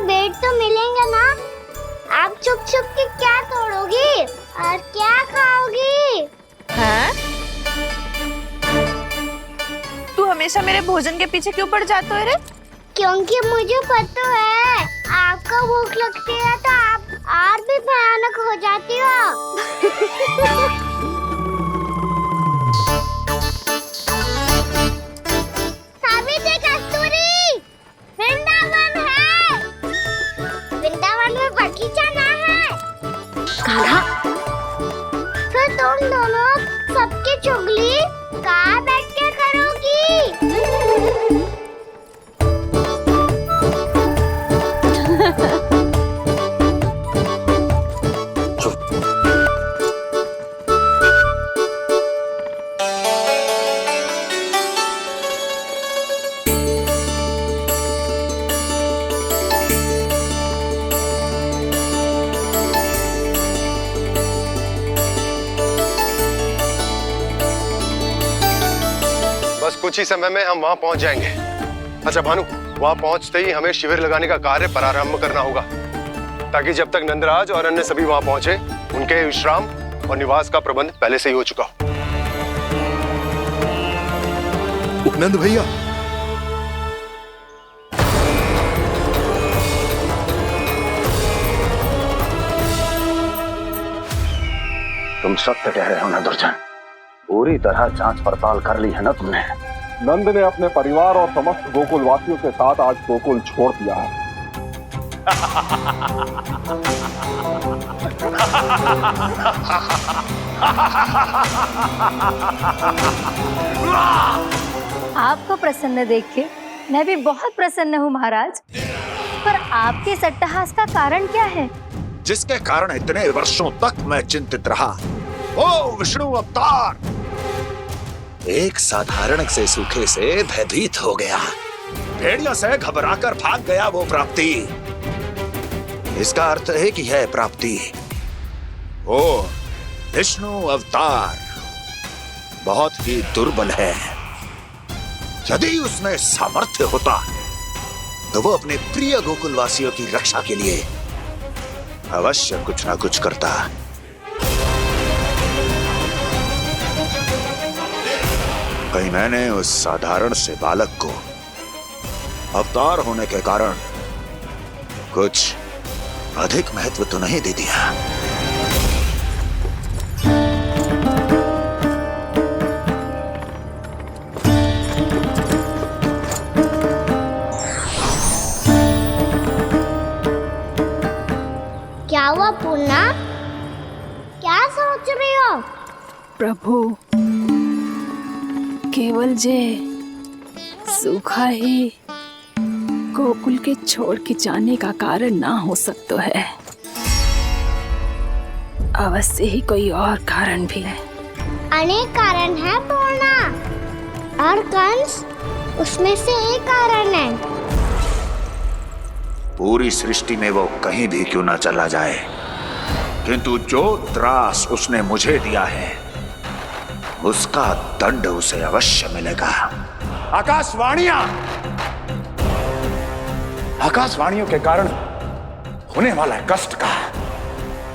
बेट तो मिलेंगे ना? आप छुप छुप के क्या तोड़ोगी और क्या खाओगी? हाँ? तू हमेशा मेरे भोजन के पीछे क्यों पड़ जाता है रे? क्योंकि मुझे पता है आपको भूख लगती है तो आप और भी भयानक हो जाती हो। सावित्री, कस्तूरी, वृंदावन है। वृंदावन में बगीचा ना है। कान्हा, फिर तुम दोनों सबकी चुगली कहाँ बैठ के करोगी? बस कुछ ही समय में हम वहां पहुंच जाएंगे। अच्छा भानु, वहां पहुंचते ही हमें शिविर लगाने का कार्य प्रारंभ करना होगा, ताकि जब तक नंदराज और अन्य सभी वहां पहुंचे उनके विश्राम और निवास का प्रबंध पहले से ही हो चुका हो। उपनंद भैया, तुम सत्य कह रहे हो ना दुर्जन? पूरी तरह जांच पड़ताल कर ली है ना तुमने? नंद ने अपने परिवार और समस्त गोकुल वासियों के साथ आज गोकुल छोड़ दिया है। आपको प्रसन्न देख के मैं भी बहुत प्रसन्न हूँ महाराज। पर आपके इस अट्टहास का कारण क्या है? जिसके कारण इतने वर्षों तक मैं चिंतित रहा। ओ विष्णु अवतार! एक साधारण से सूखे से भयभीत हो गया, भेड़ियों से घबराकर भाग गया वो प्राप्ति। इसका अर्थ है कि यह प्राप्ति ओ विष्णु अवतार बहुत ही दुर्बल है। यदि उसमें सामर्थ्य होता तो वो अपने प्रिय गोकुलवासियों की रक्षा के लिए अवश्य कुछ ना कुछ करता। कहीं मैंने उस साधारण से बालक को अवतार होने के कारण कुछ अधिक महत्व तो नहीं दे दिया। क्या हुआ पूर्णा? क्या सोच रही हो? प्रभु, केवल जे सूखा ही गोकुल के छोड़ के जाने का कारण ना हो सकता है। अवश्य ही कोई और कारण भी है। अनेक कारण है पूर्णा, और कंस उसमें से एक कारण है। पूरी सृष्टि में वो कहीं भी क्यों ना चला जाए, किंतु जो त्रास उसने मुझे दिया है उसका दंड उसे अवश्य मिलेगा। आकाशवाणियों के कारण होने वाला कष्ट का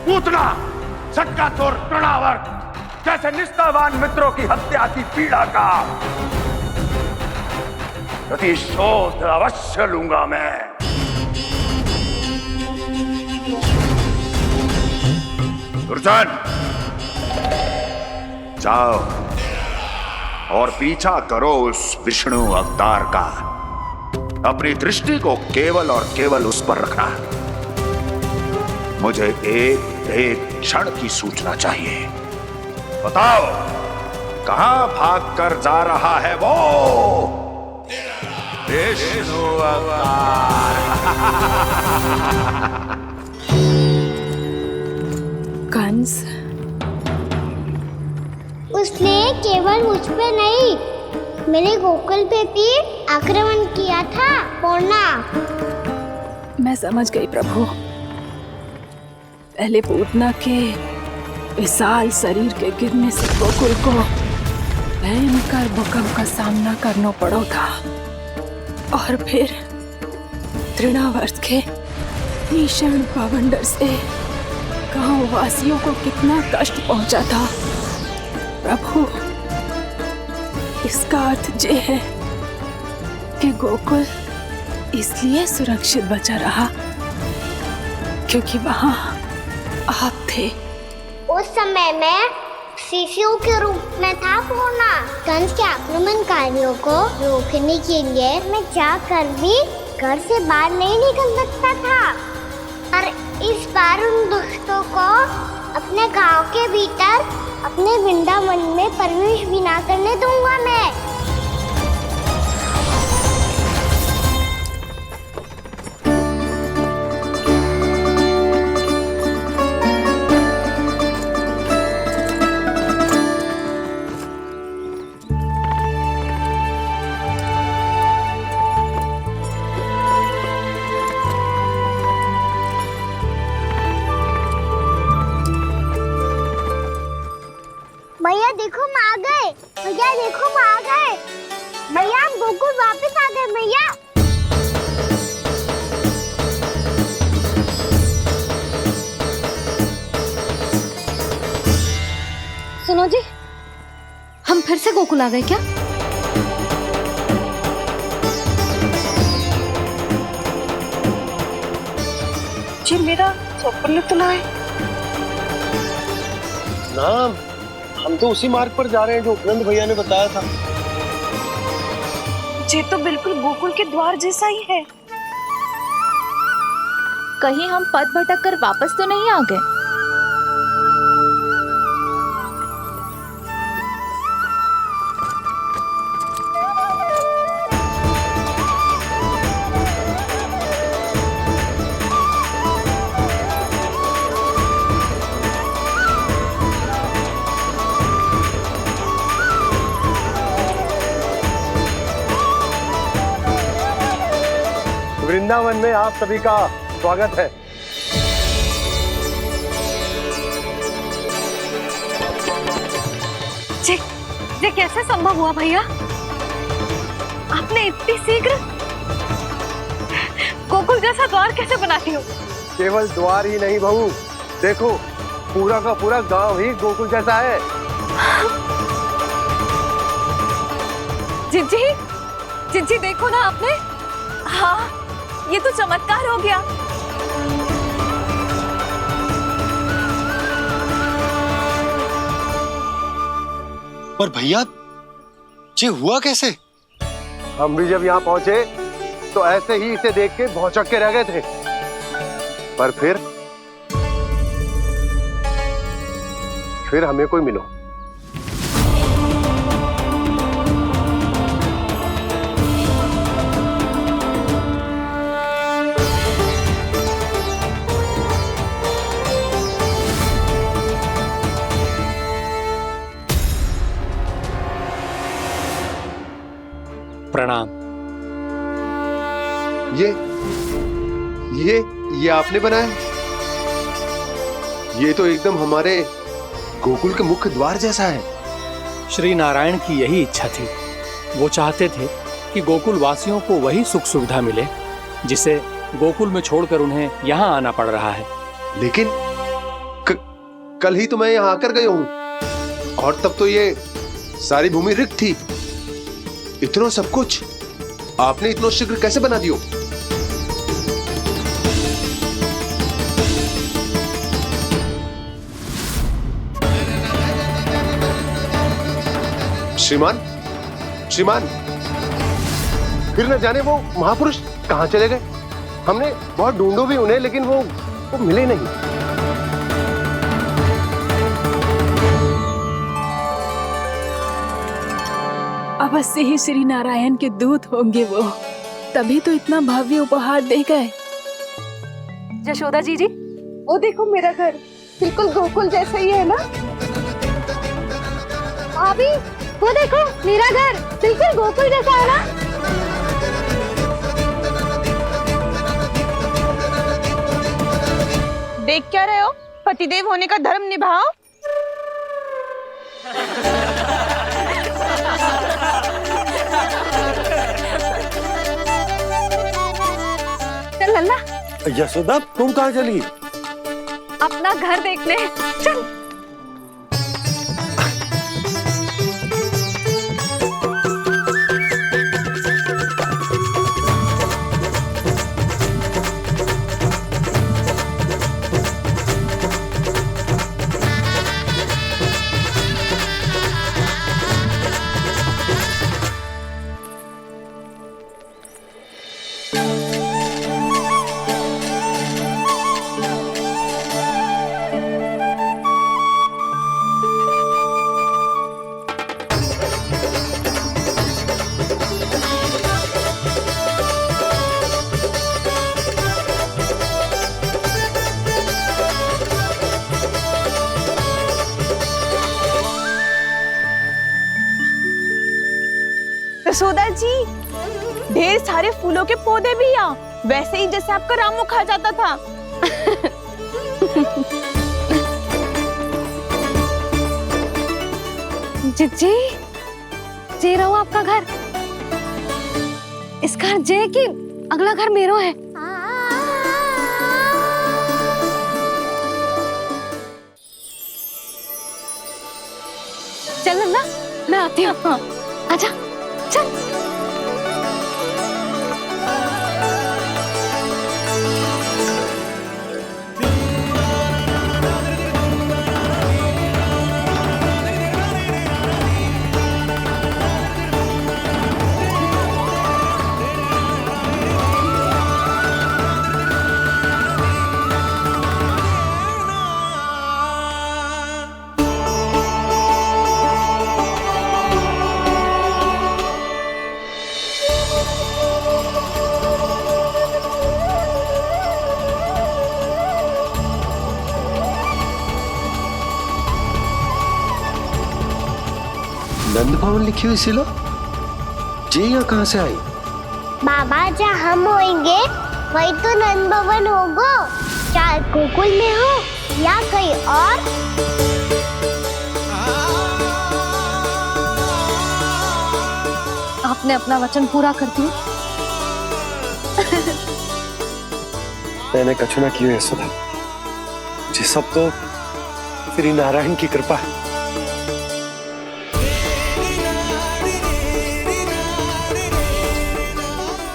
पूतना सटका चोर तृणावर जैसे निष्ठावान मित्रों की हत्या की पीड़ा का प्रतिशोध अवश्य लूंगा मैं। दुर्जन, जाओ और पीछा करो उस विष्णु अवतार का। अपनी दृष्टि को केवल और केवल उस पर रखना। मुझे एक क्षण की सूचना चाहिए। बताओ, कहां भागकर जा रहा है वो विष्णु अवतार? कंस, उसने केवल मुझ पे नहीं, मेरे गोकुल पे भी आक्रमण किया था पूर्णा। मैं समझ गई प्रभु। पहले पूतना के विशाल शरीर के गिरने से गोकुल को भयंकर भूकंप का सामना करना पड़ा था, और फिर तृणावर्त के भीषण बवंडर से गांव वासियों को कितना कष्ट पहुंचा था। प्रभु, इसका अर्थ ये है कि गोकुल इसलिए सुरक्षित बचा रहा क्योंकि वहां आप थे। उस समय में शिशु के रूप में था पूर्णा। कंस के आक्रमणकारियों को रोकने के लिए मैं जाकर भी घर से बाहर नहीं निकल सकता था, और इस बार उन दुष्टों को अपने गांव के भीतर अपने वृंदावन में प्रवेश भी ना करने दूंगा मैं। भैया देखो हम आ गए। भैया देखो हम आ गए। भैया हम गोकुल वापस आ गए भैया। सुनो जी, हम फिर से गोकुल आ गए क्या? जी मेरा स्वप्न तो ना है। ना, हम तो उसी मार्ग पर जा रहे हैं जो उपनंद भैया ने बताया था। ये तो बिल्कुल गोकुल के द्वार जैसा ही है। कहीं हम पथ भटक कर वापस तो नहीं आ गए? वृंदावन में आप सभी का स्वागत है। ये कैसे संभव हुआ भैया? आपने इतनी शीघ्र गोकुल जैसा द्वार कैसे बनाती हो? केवल द्वार ही नहीं बहू, देखो पूरा का पूरा गांव ही गोकुल जैसा है। जिज्जी, जिज्जी देखो ना आपने। हाँ, ये तो चमत्कार हो गया। पर भैया ये हुआ कैसे? हम भी जब यहाँ पहुंचे तो ऐसे ही इसे देख के भौचक के रह गए थे, पर फिर हमें कोई मिलो। प्रणाम। ये आपने बनाया? ये तो एकदम हमारे गोकुल के मुख्य द्वार जैसा है। श्री नारायण की यही इच्छा थी। वो चाहते थे कि गोकुल वासियों को वही सुख सुविधा मिले जिसे गोकुल में छोड़कर उन्हें यहाँ आना पड़ रहा है। लेकिन कल ही तो मैं यहाँ आकर गया हूँ, और तब तो ये सारी भूमि रिक्त थी। इतना सब कुछ आपने इतना शीघ्र कैसे बना दियो? श्रीमान, फिर न जाने वो महापुरुष कहां चले गए। हमने बहुत ढूंढो भी उन्हें, लेकिन वो मिले नहीं। अवश्य ही श्री नारायण के दूत होंगे वो, तभी तो इतना भव्य उपहार दे गए। यशोदा जी, वो देखो मेरा घर बिल्कुल गोकुल जैसा ही है ना? भाभी वो देखो मेरा घर बिल्कुल गोकुल जैसा है ना? देख क्या रहे हो? पतिदेव होने का धर्म निभाओ। चल लल्ला, यशोदा तुम कहाँ चली? अपना घर देखने। चल। यशोदा जी, ढेर सारे फूलों के पौधे भी यहाँ, वैसे ही जैसे आपका रामू खा जाता था। जी जे रहो आपका घर। इस घर जे की अगला घर मेरो है। चल नन्ना, मैं आती हूँ। आजा चल। नंद भवन लिखी हुई सिलो, जे यहाँ कहाँ से आई? बाबा जहाँ हम होंगे वही तो नंद भवन होगा। चाहे गोकुल में हो या कहीं और। आपने अपना वचन पूरा कर दिया। मैंने कछु ना किया यशोदा, ये सब तो श्री नारायण की कृपा है।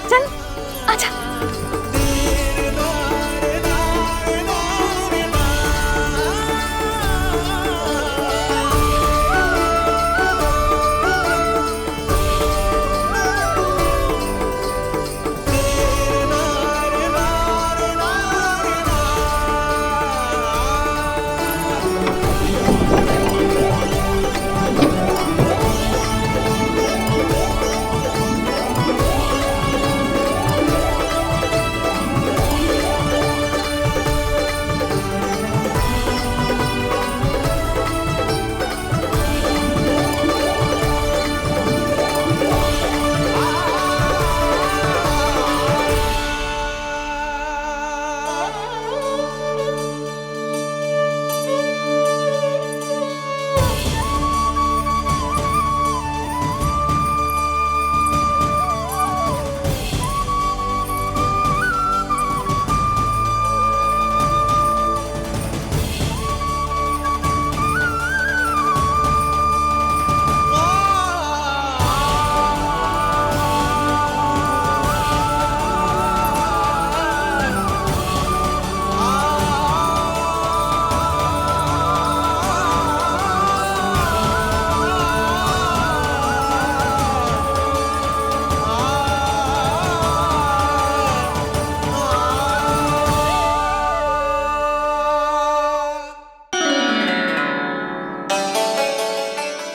चल आजा।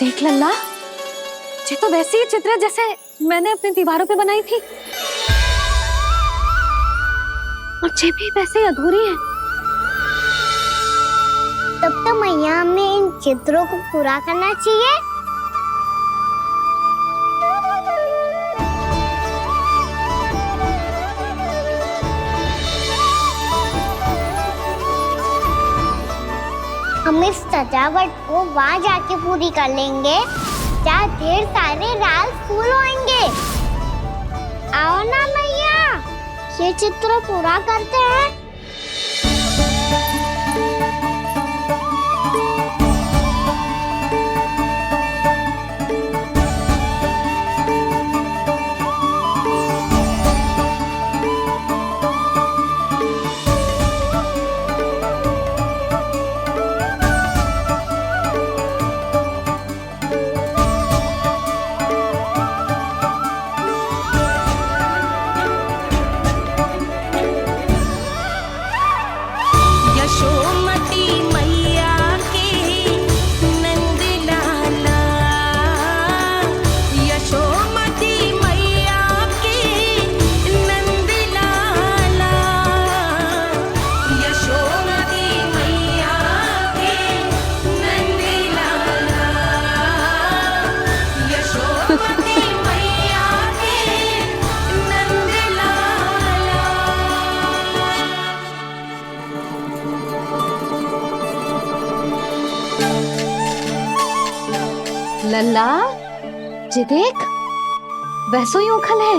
देख लल्ला, ये तो वैसी ही चित्र है जैसे मैंने अपनी दीवारों पे बनाई थी, और ये भी वैसे ही अधूरी है। तब तो मैया हमें इन चित्रों को पूरा करना चाहिए। हम इस सजावट को वहाँ जाके पूरी कर लेंगे जहाँ ढेर सारे लाल फूल होंगे। आओ ना मैया, ये चित्र पूरा करते हैं। लल्ला, ये देख, वैसो ही उखल है।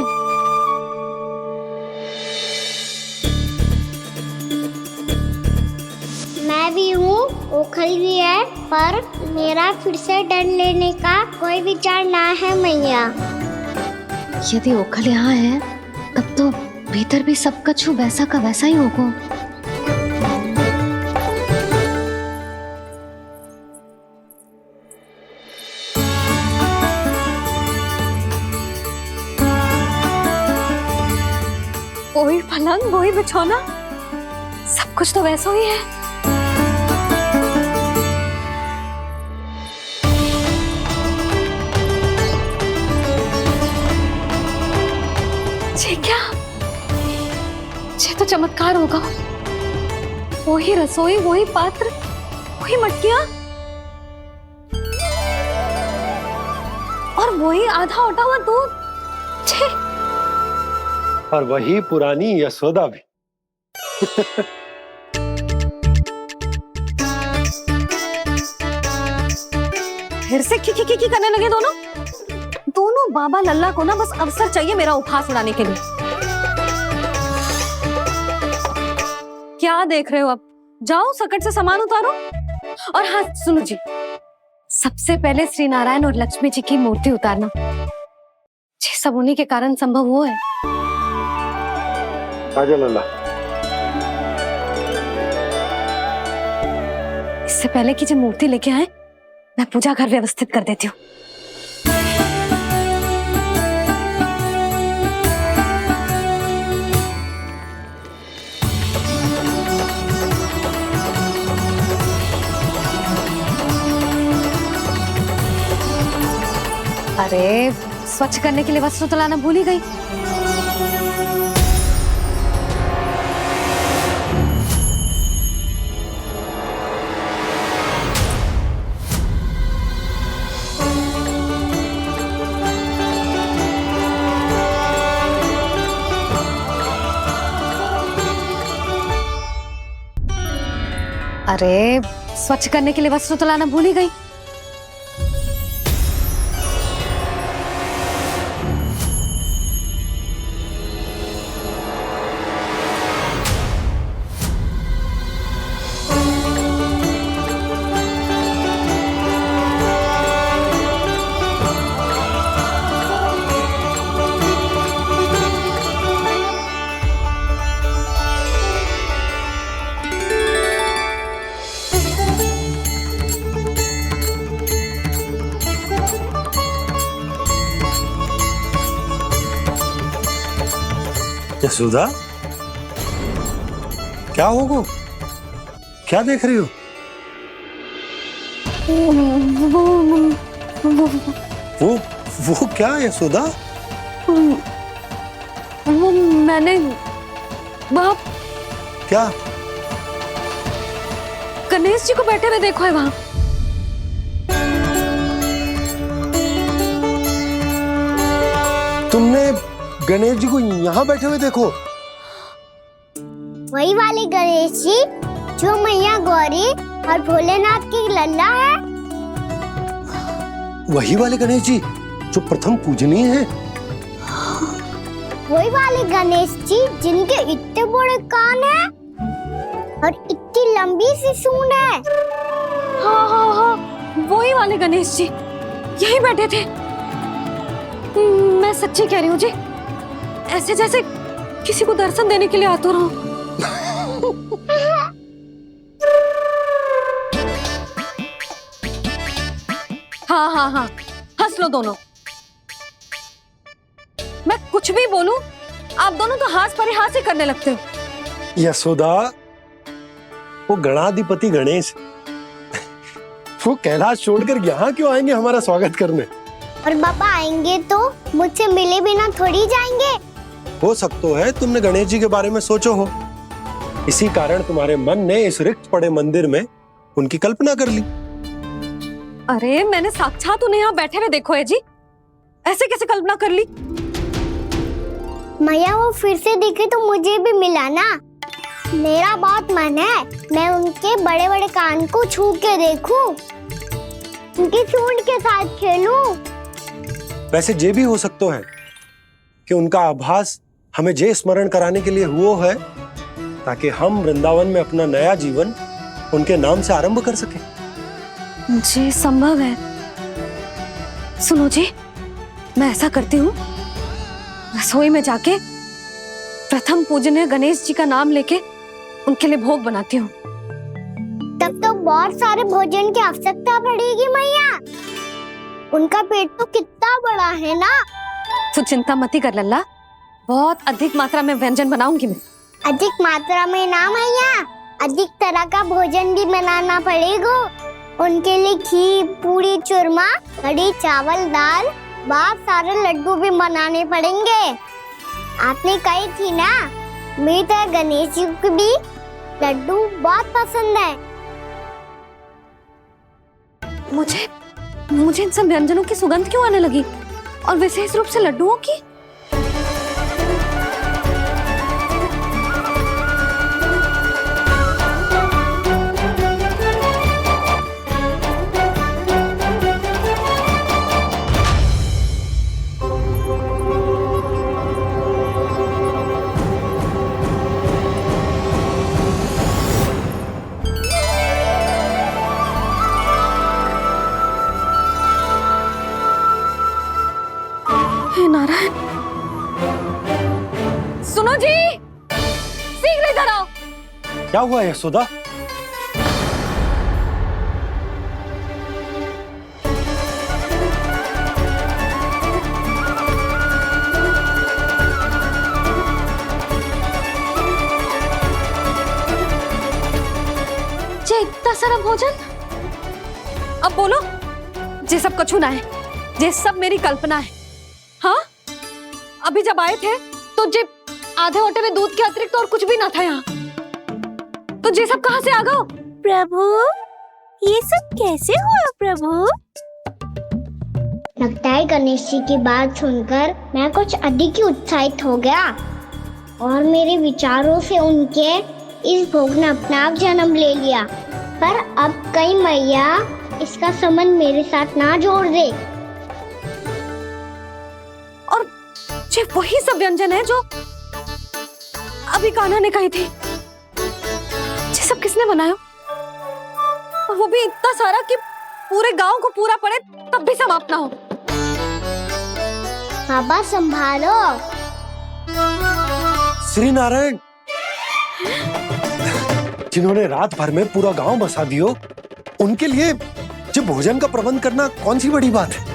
मैं भी हूँ, उखल भी है, पर मेरा फिर से डर लेने का कोई विचार ना है मैया। यदि ओखल यहाँ है, तब तो भीतर भी सब कछु वैसा का वैसा ही होगा। वही पलंग, वही बिछौना, सब कुछ तो वैसा ही है। ये क्या? ये तो चमत्कार होगा। वही रसोई, वही पात्र, वही मटकियां और वही आधा उटा हुआ दूध। छे! और वही पुरानी यशोदा भी। फिर से की करने लगे दोनों बाबा लल्ला को ना बस अवसर चाहिए मेरा उपहास उड़ाने के लिए। क्या देख रहे हो? अब जाओ सकट से सामान उतारो। और हाँ सुनो जी, सबसे पहले श्री नारायण और लक्ष्मी जी की मूर्ति उतारना। ये सब उन्हीं के कारण संभव हुआ है। आजा लल्ला। इससे पहले कि जो मूर्ति लेके आए, मैं पूजा घर व्यवस्थित कर देती हूँ। अरे स्वच्छ करने के लिए वस्त्र तो लाना भूल ही गई। अरे स्वच्छ करने के लिए वस्त्र तो लाना भूल ही गई। यशोदा, क्या होगा? क्या देख रही हो? वो क्या यशोदा? वो मैंने बाप क्या? गणेश जी को बैठे हुए देखो है वहां। तुमने गणेश जी को यहाँ बैठे हुए देखो? वही वाले गणेश जी जो मैया गौरी और भोलेनाथ की लल्ला है। वही वाले गणेश जी जो प्रथम पूजनीय हैं? वही वाले गणेश जी जिनके इतने बड़े कान हैं और इतनी लंबी सी सूंड है। हाँ हाँ हाँ, वही वाले गणेश जी यही बैठे थे। मैं सच्ची कह रही हूँ जी, ऐसे जैसे किसी को दर्शन देने के लिए आतुर हूँ। हाँ हाँ हाँ, हंस लो दोनों। मैं कुछ भी बोलूं, आप दोनों तो हाथ परिहास ही करने लगते हो। यशोदा, वो गणाधिपति गणेश वो कैलाश छोड़कर यहाँ क्यों आएंगे हमारा स्वागत करने? और पापा आएंगे तो मुझसे मिले बिना थोड़ी जाएंगे। हो सकता है तुमने गणेश जी के बारे में सोचो हो, इसी कारण तुम्हारे मन ने इस रिक्त पड़े मंदिर में उनकी कल्पना कर ली। अरे मैंने साक्षात उन्हें यहाँ बैठे हुए देखो है जी, ऐसे कैसे कल्पना कर ली? मैया वो फिर से दिखे तो मुझे भी मिला ना। मेरा बहुत मन है मैं उनके बड़े बड़े कान को छू के देखूं, उनकी सूंड के साथ खेलूं। वैसे ये भी हो सकता है कि उनका आभास हमें जे स्मरण कराने के लिए हुआ है ताकि हम वृंदावन में अपना नया जीवन उनके नाम से आरंभ कर सके। जी संभव है। सुनो जी, मैं ऐसा करती हूँ, रसोई में जाके प्रथम पूजनीय गणेश जी का नाम लेके उनके लिए भोग बनाती हूँ। तब तो बहुत सारे भोजन की आवश्यकता पड़ेगी मैया, उनका पेट तो कितना बड़ा है ना। तू चिंता मत कर लल्ला, बहुत अधिक मात्रा में व्यंजन बनाऊंगी मैं। अधिक मात्रा में ना मैया, अधिक तरह का भोजन भी बनाना पड़ेगा। उनके लिए खीर, पूरी, चूरमा, कढ़ी, चावल, दाल, बहुत सारे लड्डू भी बनाने पड़ेंगे। आपने कही थी ना, मीठा गणेश जी को भी लड्डू बहुत पसंद है। मुझे इन सब व्यंजनों की सुगंध क्यों आने लगी, और विशेष रूप से लड्डुओं की? नारायण, सुनो जी, शीघ्र इधर आओ। क्या हुआ यशोदा? जे इतना सारा भोजन, अब बोलो, जे सब कछु ना है, जे सब मेरी कल्पना है। हाँ, अभी जब आए थे तो जे आधे ओटे में दूध के अतिरिक्त और कुछ भी ना था यहाँ, तो जे सब कहाँ से आ गए? प्रभु, ये सब कैसे हुआ प्रभु? लगता है गणेश जी की बात सुनकर मैं कुछ अधिक ही उत्साहित हो गया और मेरे विचारों से उनके इस भोग ने अपना आप जन्म ले लिया। पर अब कहीं मैया इसका संबंध मेरे साथ ना जोड़ दे। और ये वही सब व्यंजन है जो अभी कान्हा ने कही थी। ये सब किसने बनाया? और वो भी इतना सारा कि पूरे गांव को पूरा पड़े तब भी समाप्त ना हो। बाबा संभालो। श्री नारायण, जिन्होंने रात भर में पूरा गांव बसा दियो, उनके लिए जो भोजन का प्रबंध करना कौन सी बड़ी बात है?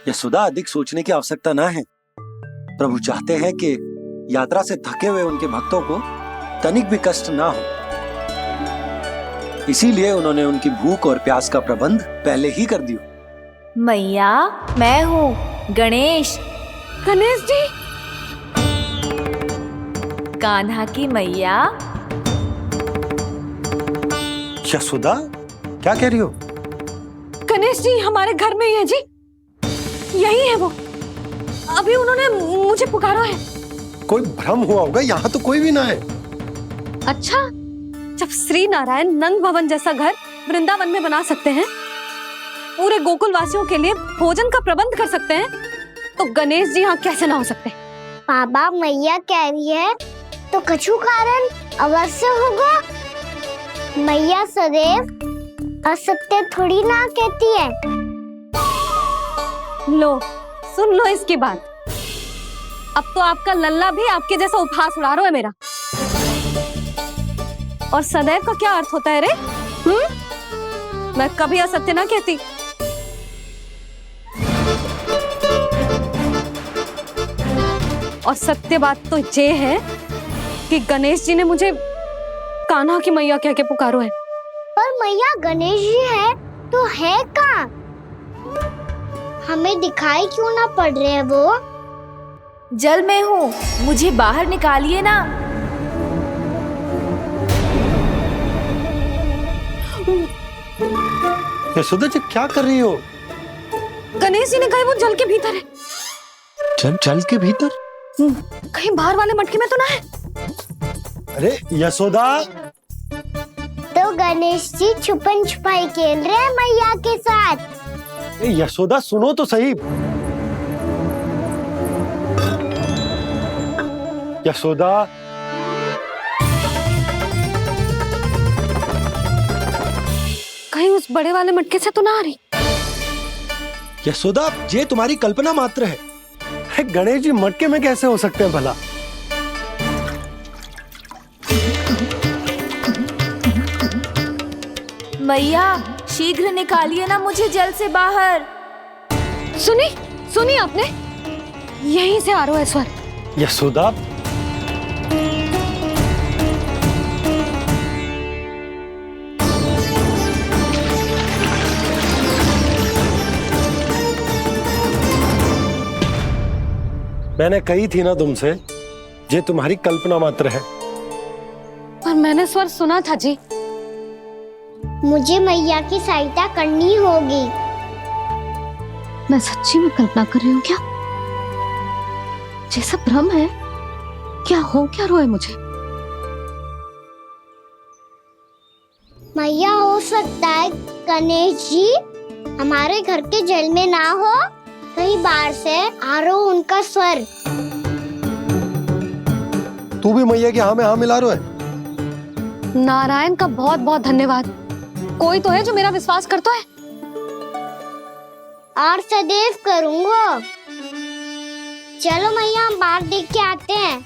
यशोदा, अधिक सोचने की आवश्यकता ना है। प्रभु चाहते हैं कि यात्रा से थके हुए उनके भक्तों को तनिक भी कष्ट ना हो, इसीलिए उन्होंने उनकी भूख और प्यास का प्रबंध पहले ही कर दिया। मैया, मैं हूँ गणेश। गणेश जी, कान्हा की मैया। यशोदा, क्या कह रही हो? गणेश जी हमारे घर में ही है जी, यही है वो। अभी उन्होंने मुझे पुकारा है। कोई भ्रम हुआ होगा, यहाँ तो कोई भी ना है। अच्छा, जब श्री नारायण नंद भवन जैसा घर वृंदावन में बना सकते हैं, पूरे गोकुल वासियों के लिए भोजन का प्रबंध कर सकते हैं, तो गणेश जी यहाँ कैसे ना हो सकते? बाबा मैया कह रही है तो कछु कारण अवश्य होगा। मैया सदैव असत्य थोड़ी ना कहती है। लो सुन लो इसकी बात। अब तो आपका लल्ला भी आपके जैसा उपहास उड़ा रहा है मेरा। और सदैव का क्या अर्थ होता है रे? मैं कभी असत्य ना कहती। और सत्य बात तो ये है कि गणेश जी ने मुझे कान्हा की मैया कह के पुकारो है। पर मैया गणेश जी है तो है कहाँ? हमें दिखाई क्यों ना पड़ रहे हैं वो? जल में हूँ, मुझे बाहर निकालिए ना। यशोदा जी क्या कर रही हो? गणेश जी ने कहा वो जल के भीतर है। जल के भीतर? कहीं बाहर वाले मटके में तो ना है? अरे यशोदा! तो गणेश जी छुपन छुपाई खेल रहे हैं मैया के साथ। यशोदा सुनो तो सही। यशोदा, कहीं उस बड़े वाले मटके से तो ना आ रही? यशोदा ये तुम्हारी कल्पना मात्र है। अरे गणेश जी मटके में कैसे हो सकते हैं भला? मैया शीघ्र निकालिए ना मुझे जल से बाहर। सुनी आपने? यहीं से आ रहा है स्वर। यशोदा मैंने कही थी ना तुमसे, ये तुम्हारी कल्पना मात्र है। पर मैंने स्वर सुना था जी। मुझे मैया की सहायता करनी होगी। मैं सच्ची में कल्पना कर रही हूँ क्या? जैसा भ्रम है क्या? हो क्या रहा है मुझे? मैया हो सकता है गणेश जी हमारे घर के जल में ना हो, कहीं बाहर से आ रहा हो उनका स्वर। तू भी मैया की हाँ में हाँ मिला रहा है। नारायण का बहुत बहुत धन्यवाद। कोई तो है जो मेरा विश्वास करता है। और सदैव करूंगा। चलो मैया हम बाहर देख के आते हैं।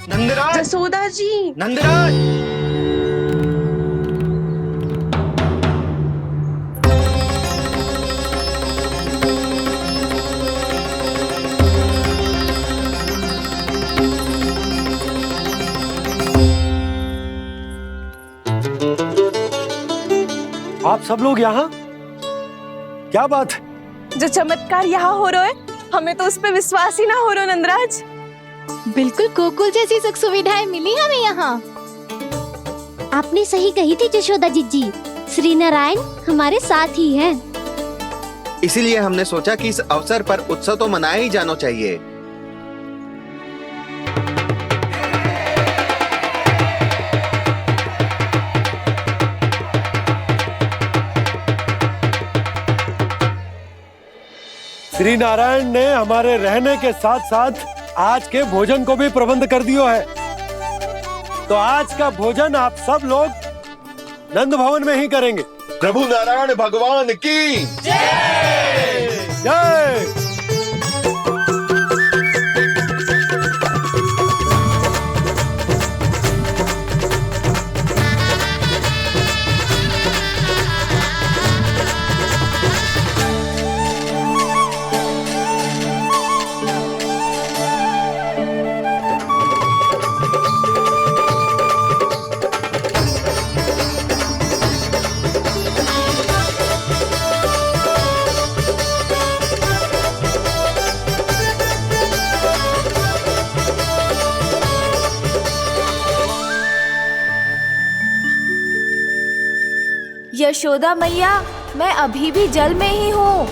नंदराज! जसोदा जी! नंदराज! आप सब लोग यहाँ? क्या बात है? जो चमत्कार यहाँ हो रहा है, हमें तो उस पे विश्वास ही ना हो रहा नंदराज। बिल्कुल गोकुल जैसी सुख सुविधाएं मिली हमें यहाँ। आपने सही कही थी यशोदा जी, श्री नारायण हमारे साथ ही हैं। इसीलिए हमने सोचा कि इस अवसर पर उत्सव तो मनाया ही जाना चाहिए। श्री नारायण ने हमारे रहने के साथ साथ आज के भोजन को भी प्रबंध कर दिया है। तो आज का भोजन आप सब लोग नंद भवन में ही करेंगे। प्रभु नारायण भगवान की जय जय। यशोदा मैया, मैं अभी भी जल में ही हूँ।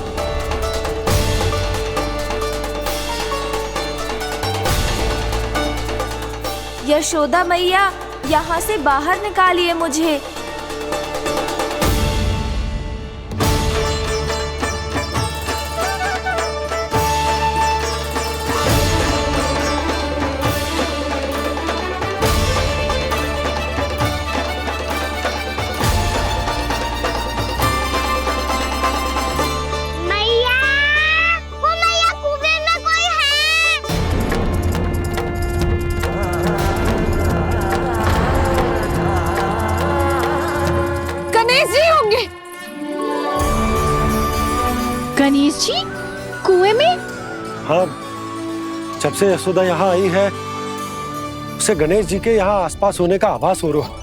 यशोदा मैया, यहाँ से बाहर निकालिए मुझे। जब से यशोदा यहाँ आई है उसे गणेश जी के यहाँ आसपास होने का आभास हो रहा।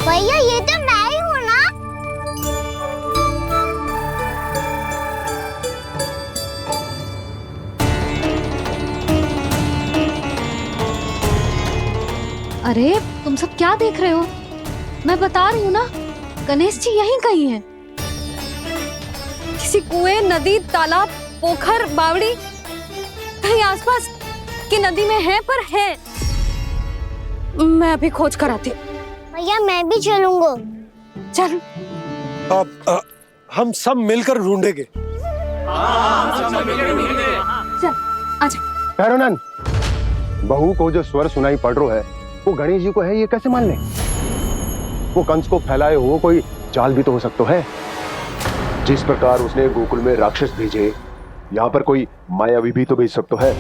भैया ये तो मैं ही हूँ ना। अरे तुम सब क्या देख रहे हो? मैं बता रही हूँ ना, गणेश जी यहीं कहीं हैं। किसी कुएं, नदी, तालाब, पोखर, बावड़ी कहीं आसपास की नदी में है, पर है। मैं अभी खोज कर आती हूँ। भैया मैं भी चलूंगा। चल। अब हम सब मिलकर ढूंढेंगे। चल आजा। भैरवनाथ, बहू को जो स्वर सुनाई पड़ रहा है वो गणेश जी को है, ये कैसे मान ले? वो कंस को फैलाए हुए कोई चाल भी तो हो सकता है। जिस प्रकार उसने गोकुल में राक्षस भेजे, यहाँ पर कोई मायावी भी तो भेज सकता है।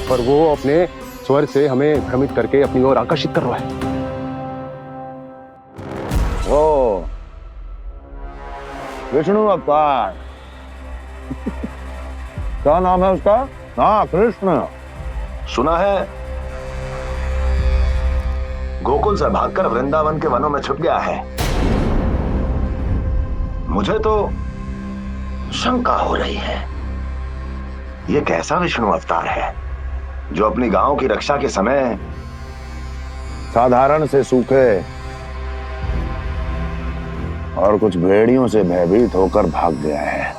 पर वो अपने स्वर से हमें भ्रमित करके अपनी ओर आकर्षित कर रहा है। ओ विष्णु अवतार। क्या नाम है उसका? हाँ, कृष्ण। सुना है गोकुल से भागकर वृंदावन के वनों में छुप गया है। मुझे तो शंका हो रही है, ये कैसा विष्णु अवतार है जो अपनी गांव की रक्षा के समय साधारण से सूखे और कुछ भेड़ियों से भयभीत होकर भाग गया है।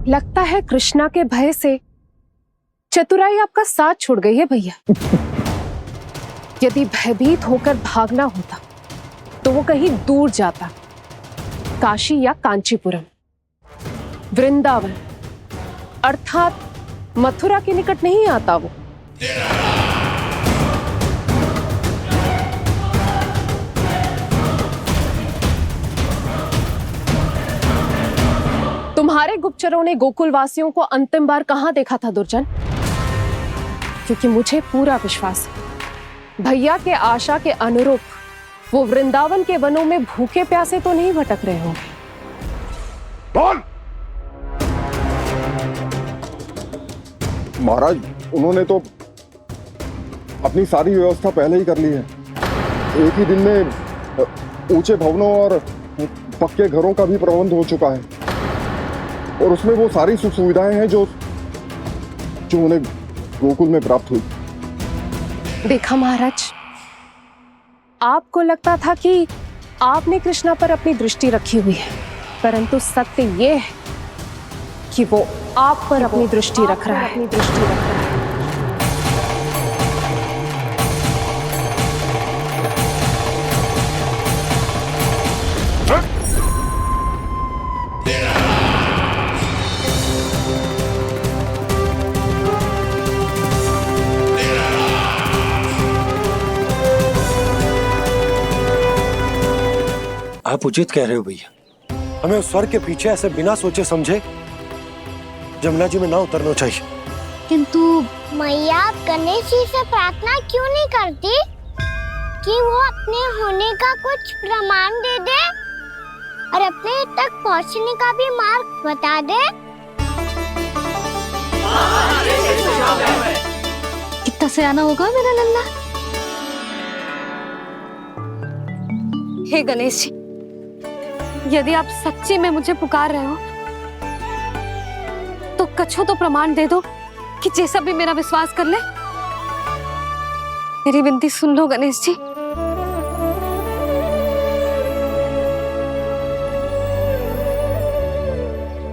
लगता है कृष्णा के भय से चतुराई आपका साथ छोड़ गई है भैया। यदि भयभीत होकर भागना होता तो वो कहीं दूर जाता, काशी या कांचीपुरम, वृंदावन अर्थात मथुरा के निकट नहीं आता वो। तुम्हारे गुप्तचरों ने गोकुल वासियों को अंतिम बार कहां देखा था दुर्जन? क्योंकि मुझे पूरा विश्वास है भैया के आशा के अनुरूप वो वृंदावन के वनों में भूखे प्यासे तो नहीं भटक रहे होंगे। बोल। महाराज, उन्होंने तो अपनी सारी व्यवस्था पहले ही कर ली है। एक ही दिन में ऊंचे भवनों और पक्के घरों का भी प्रबंध हो चुका है, और उसमें वो सारी सुख सुविधाएं हैं जो उन्हें गोकुल में प्राप्त हुई। देखा महाराज, आपको लगता था कि आपने कृष्णा पर अपनी दृष्टि रखी हुई है, परंतु सत्य ये है कि वो आप पर अपनी दृष्टि रख रहा है। आप उचित कह रहे हो भैया, हमें उस स्वर के पीछे ऐसे बिना सोचे समझे जमुना जी में ना उतरना चाहिए। किंतु मैया, आप गणेश जी से प्रार्थना क्यों नहीं करती कि वो अपने होने का कुछ प्रमाण दे दे और अपने तक पहुंचने का भी मार्ग बता दे? कितना सयाना होगा मेरा लल्ला। हे गणेश जी, यदि आप सच्ची में मुझे पुकार रहे हो तो कछो तो प्रमाण दे दो कि जैसा भी मेरा विश्वास कर ले। मेरी विनती सुन लो गणेश जी।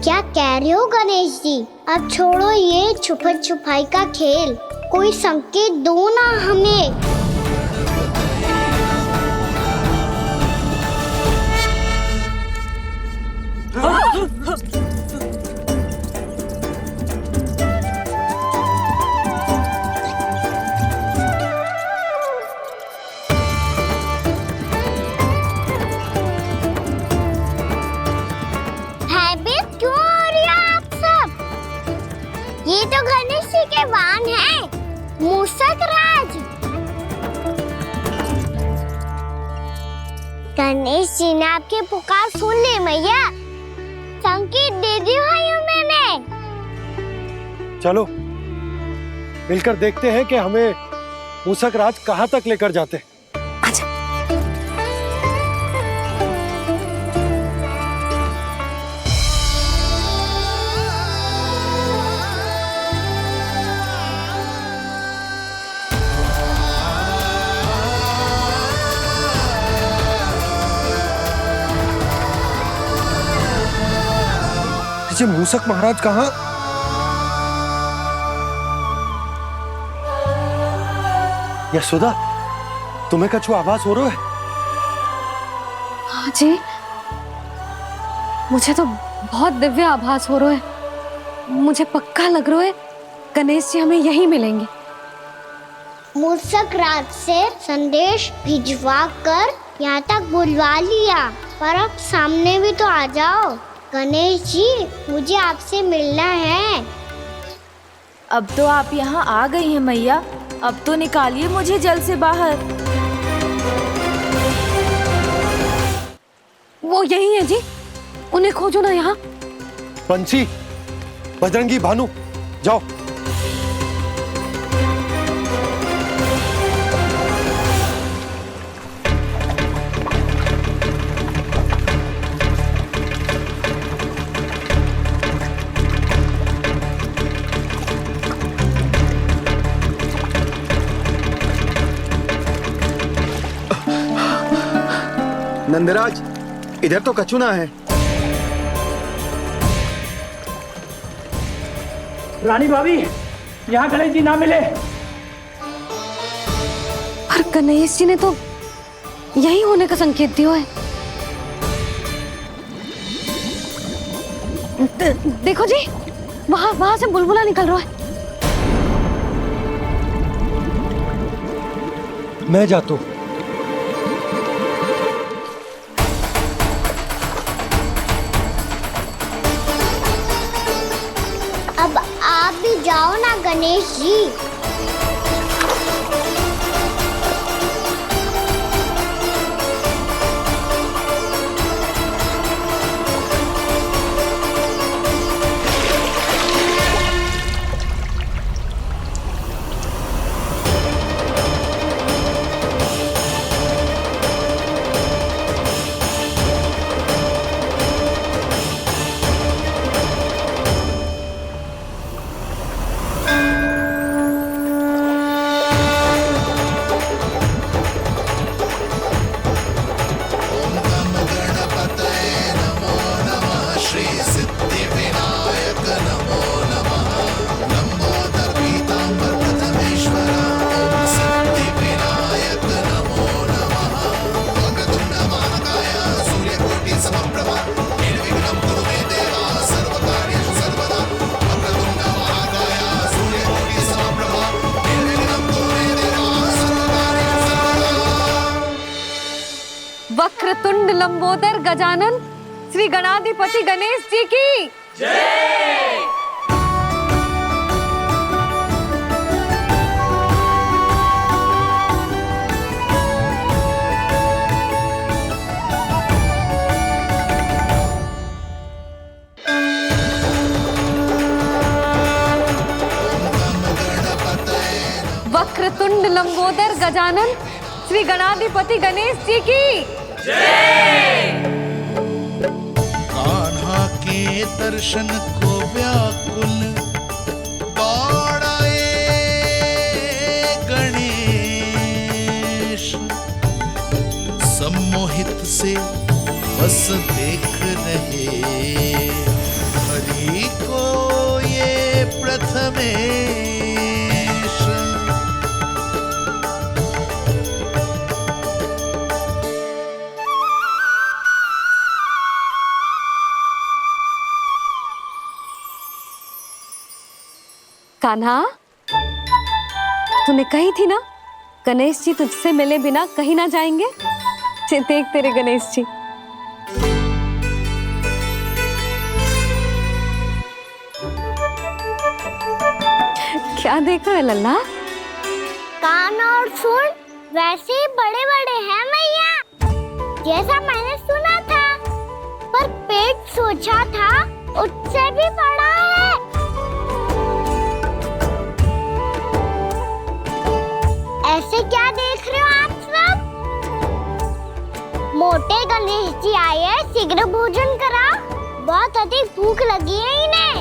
क्या कह रहे हो गणेश जी? अब छोड़ो ये छुपन छुपाई का खेल, कोई संकेत दो ना हमें। गणेश जी ने आपकी पुकार सुन ली मैया। संकेत दे दिया है मैंने। चलो मिलकर देखते हैं कि हमें मूसक राज कहाँ तक लेकर जाते हैं। ये मूसक महाराज कहाँ? यशोदा, तुम्हें कछु आभास हो रहा है? हाँ जी, मुझे तो बहुत दिव्य आभास हो रहा है। मुझे पक्का लग रहा है गणेश जी हमें यहीं मिलेंगे। मूसक राज से संदेश भिजवा कर यहाँ तक बुलवा लिया, पर अब सामने भी तो आ जाओ। गणेश जी, मुझे आपसे मिलना है। अब तो आप यहाँ आ गई हैं मैया, अब तो निकालिए मुझे जल से बाहर। वो यही है जी, उन्हें खोजो ना यहाँ। पंछी, बजरंगी, भानु, जाओ। नंदराज, इधर तो कछुना है। रानी भाभी, यहाँ गणेश जी ना मिले। पर गणेश जी ने तो यही होने का संकेत दिया है। देखो जी, वहां से बुलबुला निकल रहा है। मैं जाता हूँ। अब आप भी जाओ ना गणेश जी। वक्रतुंड लंबोदर गजानन श्री गणाधिपति गणेश जी की जय। वक्रतुंड लंबोदर गजानन श्री गणाधिपति गणेश जी की जय। कान्हा के दर्शन को व्याकुल दौड़ाए गणेश, सम्मोहित से बस देख रहे हरि को ये प्रथमेश। कान्हा, तूने कही थी ना गणेश जी तुझसे मिले बिना कहीं ना जाएंगे। देख तेरे गणेश जी। क्या देख रहे लल्ला? कान और सुन वैसे ही बड़े बड़े हैं मैया, जैसा मैंने सोचा था उससे भी बड़ा है। ऐसे क्या देख रहे हो आप सब? मोटे गणेश जी आए हैं, शीघ्र भोजन करा, बहुत अधिक भूख लगी है इन्हें।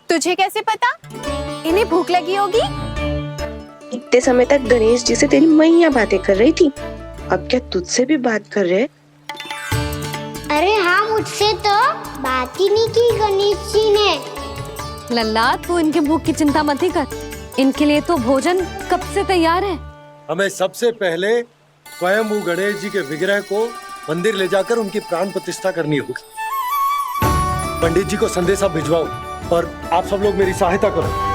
तुझे कैसे पता इन्हें भूख लगी होगी? इतने समय तक गणेश जी से तेरी मैया बातें कर रही थी, अब क्या तुझसे भी बात कर रहे? अरे हाँ, मुझसे तो बात ही नहीं की गणेश जी ने। लल्ला, तू इनके भूख की चिंता मत ही कर, इनके लिए तो भोजन कब से तैयार है। हमें सबसे पहले स्वयं गणेश जी के विग्रह को मंदिर ले जाकर उनकी प्राण प्रतिष्ठा करनी होगी। पंडित जी को संदेशा भिजवाओ और आप सब लोग मेरी सहायता करो।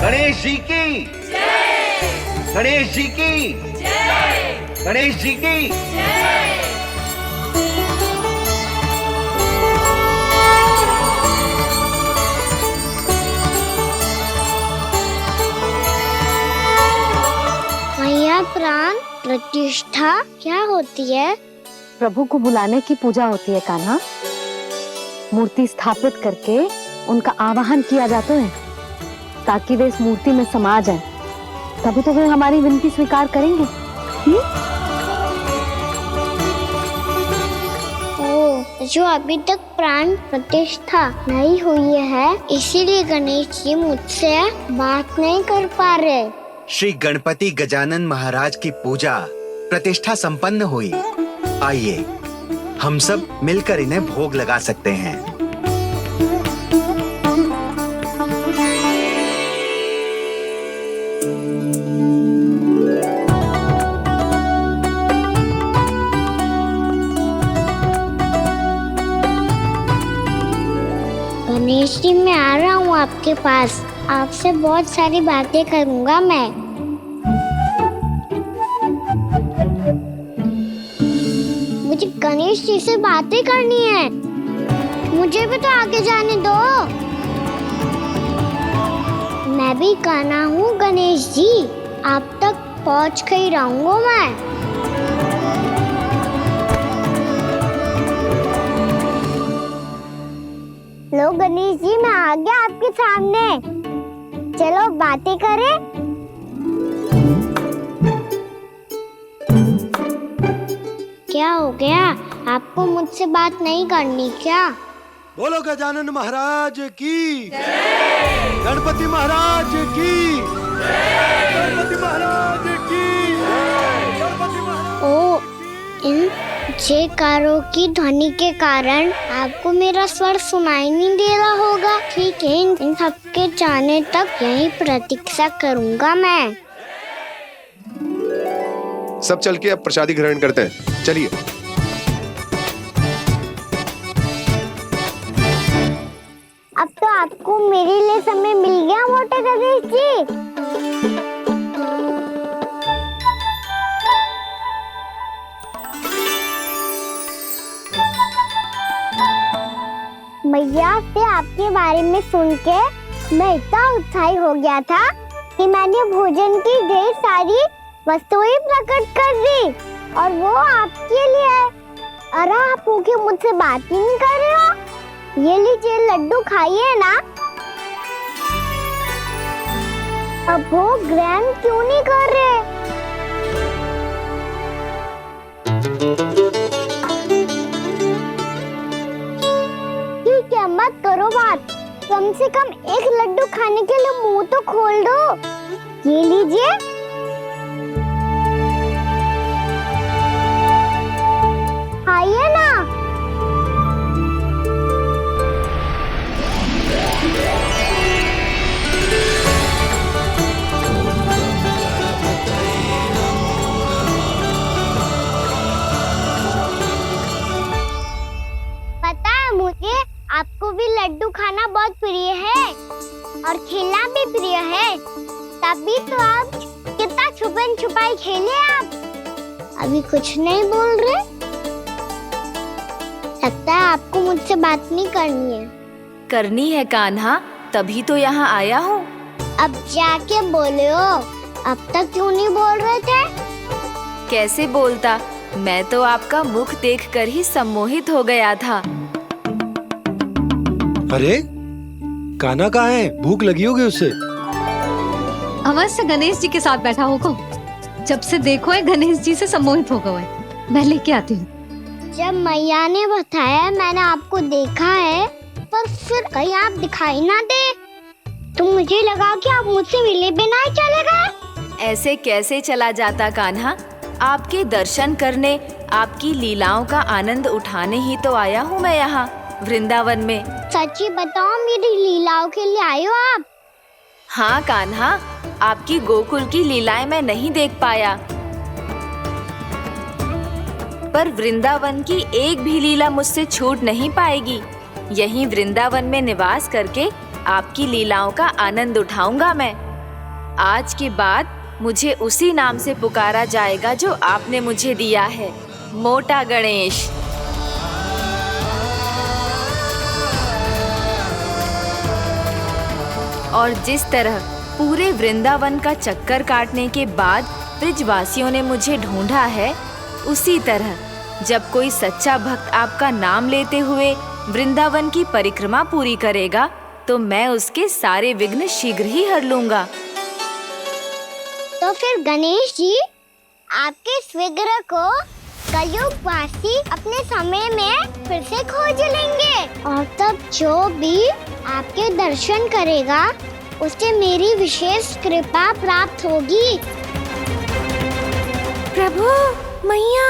गणेश जी की जय! गणेश जी की जय! गणेश जी की जय! मैया, प्राण प्रतिष्ठा क्या होती है? प्रभु को बुलाने की पूजा होती है कान्हा। मूर्ति स्थापित करके उनका आवाहन किया जाता है ताकि वे इस मूर्ति में समा जाएं। तभी तो वे हमारी विनती स्वीकार करेंगे। ओ, जो अभी तक प्राण प्रतिष्ठा नहीं हुई है, इसीलिए गणेश जी मुझसे बात नहीं कर पा रहे। श्री गणपति गजानन महाराज की पूजा प्रतिष्ठा संपन्न हुई। आइए हम सब मिलकर इन्हें भोग लगा सकते हैं। गणेश जी, मैं आ रहा हूँ आपके पास, आपसे बहुत सारी बातें करूँगा मैं। मुझे गणेश जी से बातें करनी है, मुझे भी तो आगे जाने दो। मैं भी कान्हा हूँ गणेश जी, आप तक पहुँच कर ही रहूँगा मैं। लो गणेश जी, मैं आ गया आपके सामने, चलो बातें करें। क्या हो गया, आपको मुझसे बात नहीं करनी क्या? बोलो गजानन महाराज की जय! गणपति महाराज की जय! गणपति महाराज की जय! गणपति महाराज। ओ, इन जयकारों की ध्वनि के कारण आपको मेरा स्वर सुनाई नहीं दे रहा होगा। ठीक है, इन सबके जाने तक यही प्रतीक्षा करूंगा मैं। सब चल के अब प्रसादी ग्रहण करते हैं, चलिए। अब तो आपको मेरे लिए समय मिल गया मोटे गणेश जी। मैया से आपके बारे में सुन के मैं इतना उत्साही हो गया था कि मैंने भोजन की ढेर सारी वस्तुएं प्रकट कर दी, और वो आपके लिए। अरे आप भूखे मुझसे बात ही नहीं कर रहे हो। ये लीजिए लड्डू, खाइए ना। अब वो ग्रहण क्यों नहीं कर रहे? ठीक है, मत करो बात, कम से कम एक लड्डू खाने के लिए मुंह तो खोल दो। ये लीजिए। खाइए ना। पता है मुझे, आपको भी लड्डू खाना बहुत प्रिय है और खेलना भी प्रिय है, तभी तो आप कितना छुपन छुपाई खेले। आप अभी कुछ नहीं बोल रहे, लगता है आपको मुझसे बात नहीं करनी है। करनी है कान्हा, तभी तो यहाँ आया हूँ। अब जाके बोलो, अब तक क्यों नहीं बोल रहे थे? कैसे बोलता, मैं तो आपका मुख देखकर ही सम्मोहित हो गया था। अरे कान्हा कहाँ है? भूख लगी होगी उसे। अवश्य गणेश जी के साथ बैठा होगा। जब से देखो है गणेश जी से सम्मोहित हो गए। मैं लेके आती हूँ। जब मैया ने बताया मैंने आपको देखा है, पर फिर कहीं आप दिखाई ना दे तो मुझे लगा कि आप मुझसे मिले बिना ही चले गए। ऐसे कैसे चला जाता कान्हा? आपके दर्शन करने, आपकी लीलाओं का आनंद उठाने ही तो आया हूँ मैं यहाँ वृंदावन में। सच्ची बताओ, मेरी लीलाओं के लिए आए हो आप? हाँ कान्हा, आपकी गोकुल की लीलाएं मैं नहीं देख पाया, पर वृंदावन की एक भी लीला मुझसे छूट नहीं पाएगी। यहीं वृंदावन में निवास करके आपकी लीलाओं का आनंद उठाऊंगा मैं। आज के बाद मुझे उसी नाम से पुकारा जाएगा जो आपने मुझे दिया है, मोटा गणेश। और जिस तरह पूरे वृंदावन का चक्कर काटने के बाद ब्रजवासियों ने मुझे ढूंढा है, उसी तरह जब कोई सच्चा भक्त आपका नाम लेते हुए वृंदावन की परिक्रमा पूरी करेगा तो मैं उसके सारे विघ्न शीघ्र ही हर लूंगा। तो फिर गणेश जी, आपके इस विग्रह को कलयुगवासी अपने समय में फिर से खोज लेंगे और तब जो भी आपके दर्शन करेगा उसे मेरी विशेष कृपा प्राप्त होगी। प्रभु, मैया,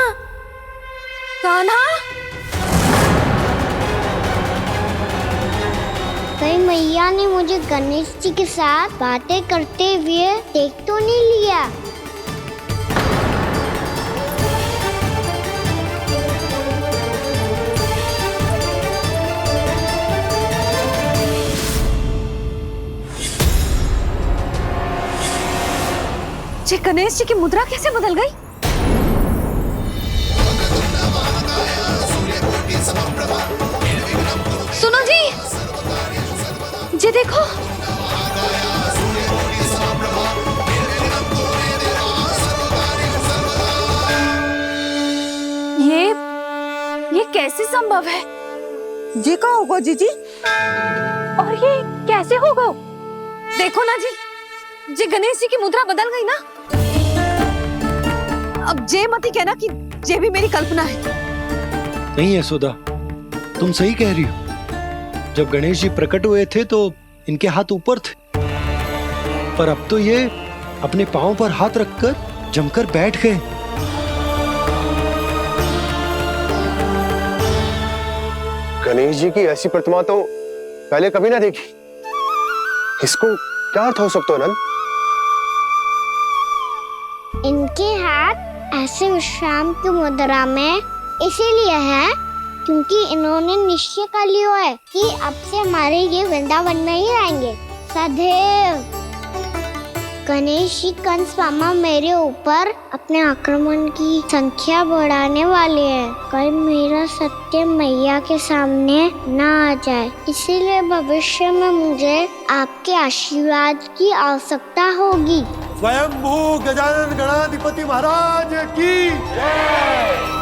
कान्हा। कहीं मैया ने मुझे गणेश जी के साथ बातें करते हुए देख तो नहीं लिया? जी गणेश जी की मुद्रा कैसे बदल गई? सुनो जी, जी देखो। ये कैसे संभव है? जी का होगा जीजी? और ये कैसे होगा? देखो ना जी, जी गणेश जी की मुद्रा बदल गई ना। अब जे मत ही कहना कि जे भी मेरी कल्पना है। नहीं यशोदा, तुम सही कह रही हो। जब गणेश जी प्रकट हुए थे तो इनके हाथ ऊपर थे, पर अब तो ये अपने पांव पर हाथ रखकर जमकर बैठ गए। गणेश जी की ऐसी प्रतिमा तो पहले कभी ना देखी। इसको क्या अर्थ हो सकता है नंद? इनके हाथ ऐसे विश्राम की मुद्रा में इसीलिए है क्योंकि इन्होंने निश्चय कर लिया है कि अब से हमारे ये वृंदावन में ही रहेंगे सदैव। गणेश जी कंस मामा मेरे ऊपर अपने आक्रमण की संख्या बढ़ाने वाले हैं। कल मेरा सत्य मैया के सामने ना आ जाए, इसीलिए भविष्य में मुझे आपके आशीर्वाद की आवश्यकता होगी। स्वयंभू गजानन गणाधिपति महाराज की जय।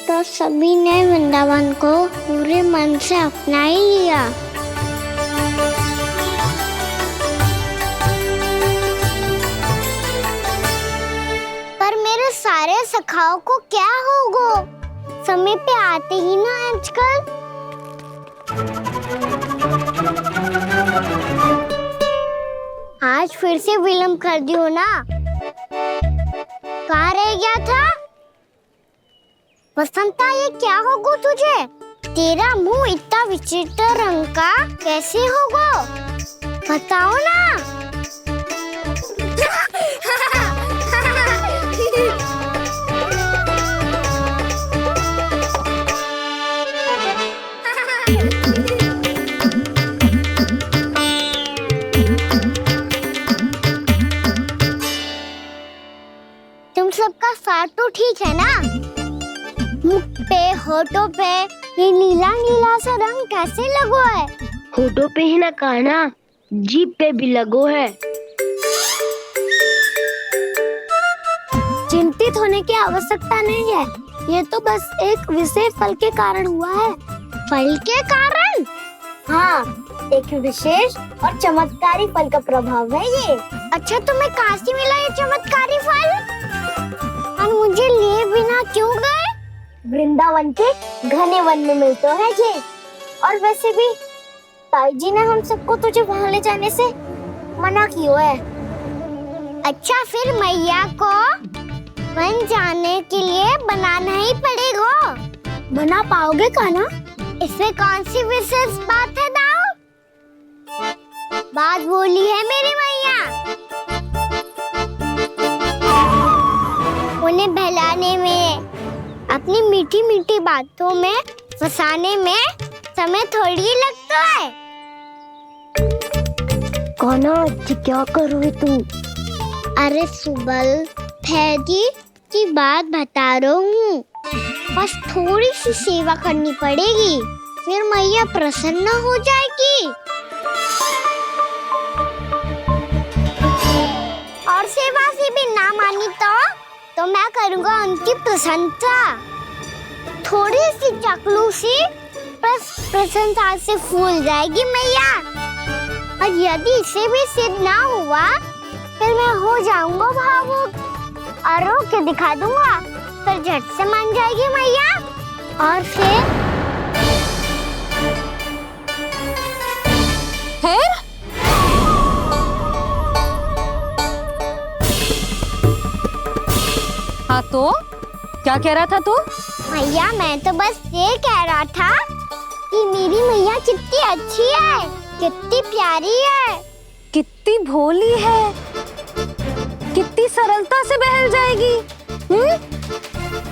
तो सभी ने वृंदावन को पूरे मन से अपना ही लिया। पर मेरे सारे सखाओं को क्या होगा? समय पे आते ही ना आजकल। आज फिर से विलंब कर दियो ना। कहाँ रह गया था? बसंता, ये क्या होगा तुझे? तेरा मुंह इतना विचित्र रंग का कैसे होगा? बताओ ना। ठीक है ना? मुख पे, होठों पे ये नीला नीला सा रंग कैसे लगो है? होठों पे ही ना काना, जीभ पे भी लगो है। चिंतित होने की आवश्यकता नहीं है, ये तो बस एक विशेष फल के कारण हुआ है। फल के कारण? हाँ, एक विशेष और चमत्कारी फल का प्रभाव है ये। अच्छा, तुम्हें कहाँ से मिला ये चमत्कारी फल? और मुझे लिए बिना क्यों गए? वृंदावन के घने वन में मिलते हैं ये। और वैसे भी ताई जी ने हम सबको तुझे वहाँ ले जाने से मना किया है। अच्छा, फिर मैया को वन जाने के लिए बनाना ही पड़ेगा। बना पाओगे कान्हा? इसमें कौन सी विशेष बात है दाऊ? बात बोली है मेरी मैया। उन्हें बहलाने में, अपनी मीठी मीठी बातों में फंसाने में समय थोड़ी लगता है। कान्हा, क्या करोगे तुम? अरे सुबल, फैजी की बात बता रहा हूँ। बस थोड़ी सी सेवा करनी पड़ेगी, फिर मैया प्रसन्न हो जाएगी। और सेवा से भी ना मानी तो मैं करूँगा उनकी प्रशंसा। थोड़ी सी चकलूसी प्रशंसा से फूल जाएगी मैया। और यदि इसे भी सिद्ध ना हुआ, फिर मैं हो जाऊंगा भावुक और रो के दिखा दूंगा, फिर झट से मान जाएगी मैया। और फिर हाँ तो क्या कह रहा था तू? मैया, मैं तो बस ये कह रहा था कि मेरी मैया कितनी अच्छी है, कितनी प्यारी है, कितनी भोली है, कितनी सरलता से बहल जाएगी,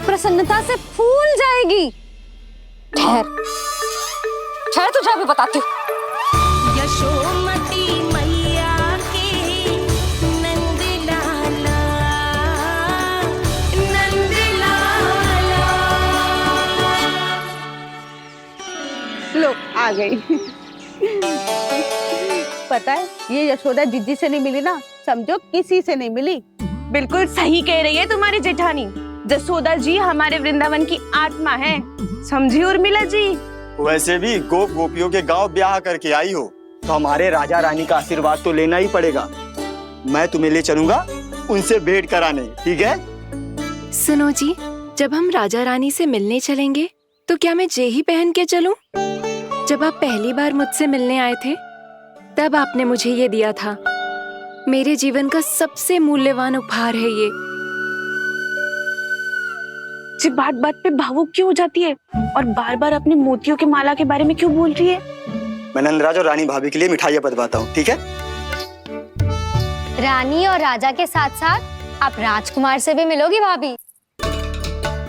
प्रसन्नता से फूल जाएगी। ठहर तुझे अभी बताती हूँ। यशोमती मैया के नंद लाला, नंद लाला। लो, आ गई। पता है, ये यशोदा जीजी से नहीं मिली ना, समझो किसी से नहीं मिली। बिल्कुल सही कह रही है तुम्हारी जेठानी। यशोदा जी हमारे वृंदावन की आत्मा है, समझी उर्मिला जी? वैसे भी गोपियों के गांव ब्याह करके आई हो, तो हमारे राजा रानी का आशीर्वाद तो लेना ही पड़ेगा। मैं तुम्हें ले चलूंगा उनसे भेंट कराने, ठीक है? सुनो जी, जब हम राजा रानी से मिलने चलेंगे तो क्या मैं जे ही पहन के चलूं? जब आप पहली बार मुझसे मिलने आए थे, तब आपने मुझे ये दिया था। मेरे जीवन का सबसे मूल्यवान उपहार है ये। जी बात बात पे भावुक क्यों हो जाती है और बार बार अपनी मोतियों के माला के बारे में क्यों बोल रही है? मैं नंदराज और रानी भाभी के लिए मिठाइयाँ बंटवाता हूँ, ठीक है? रानी और राजा के साथ साथ आप राजकुमार से भी मिलोगी भाभी।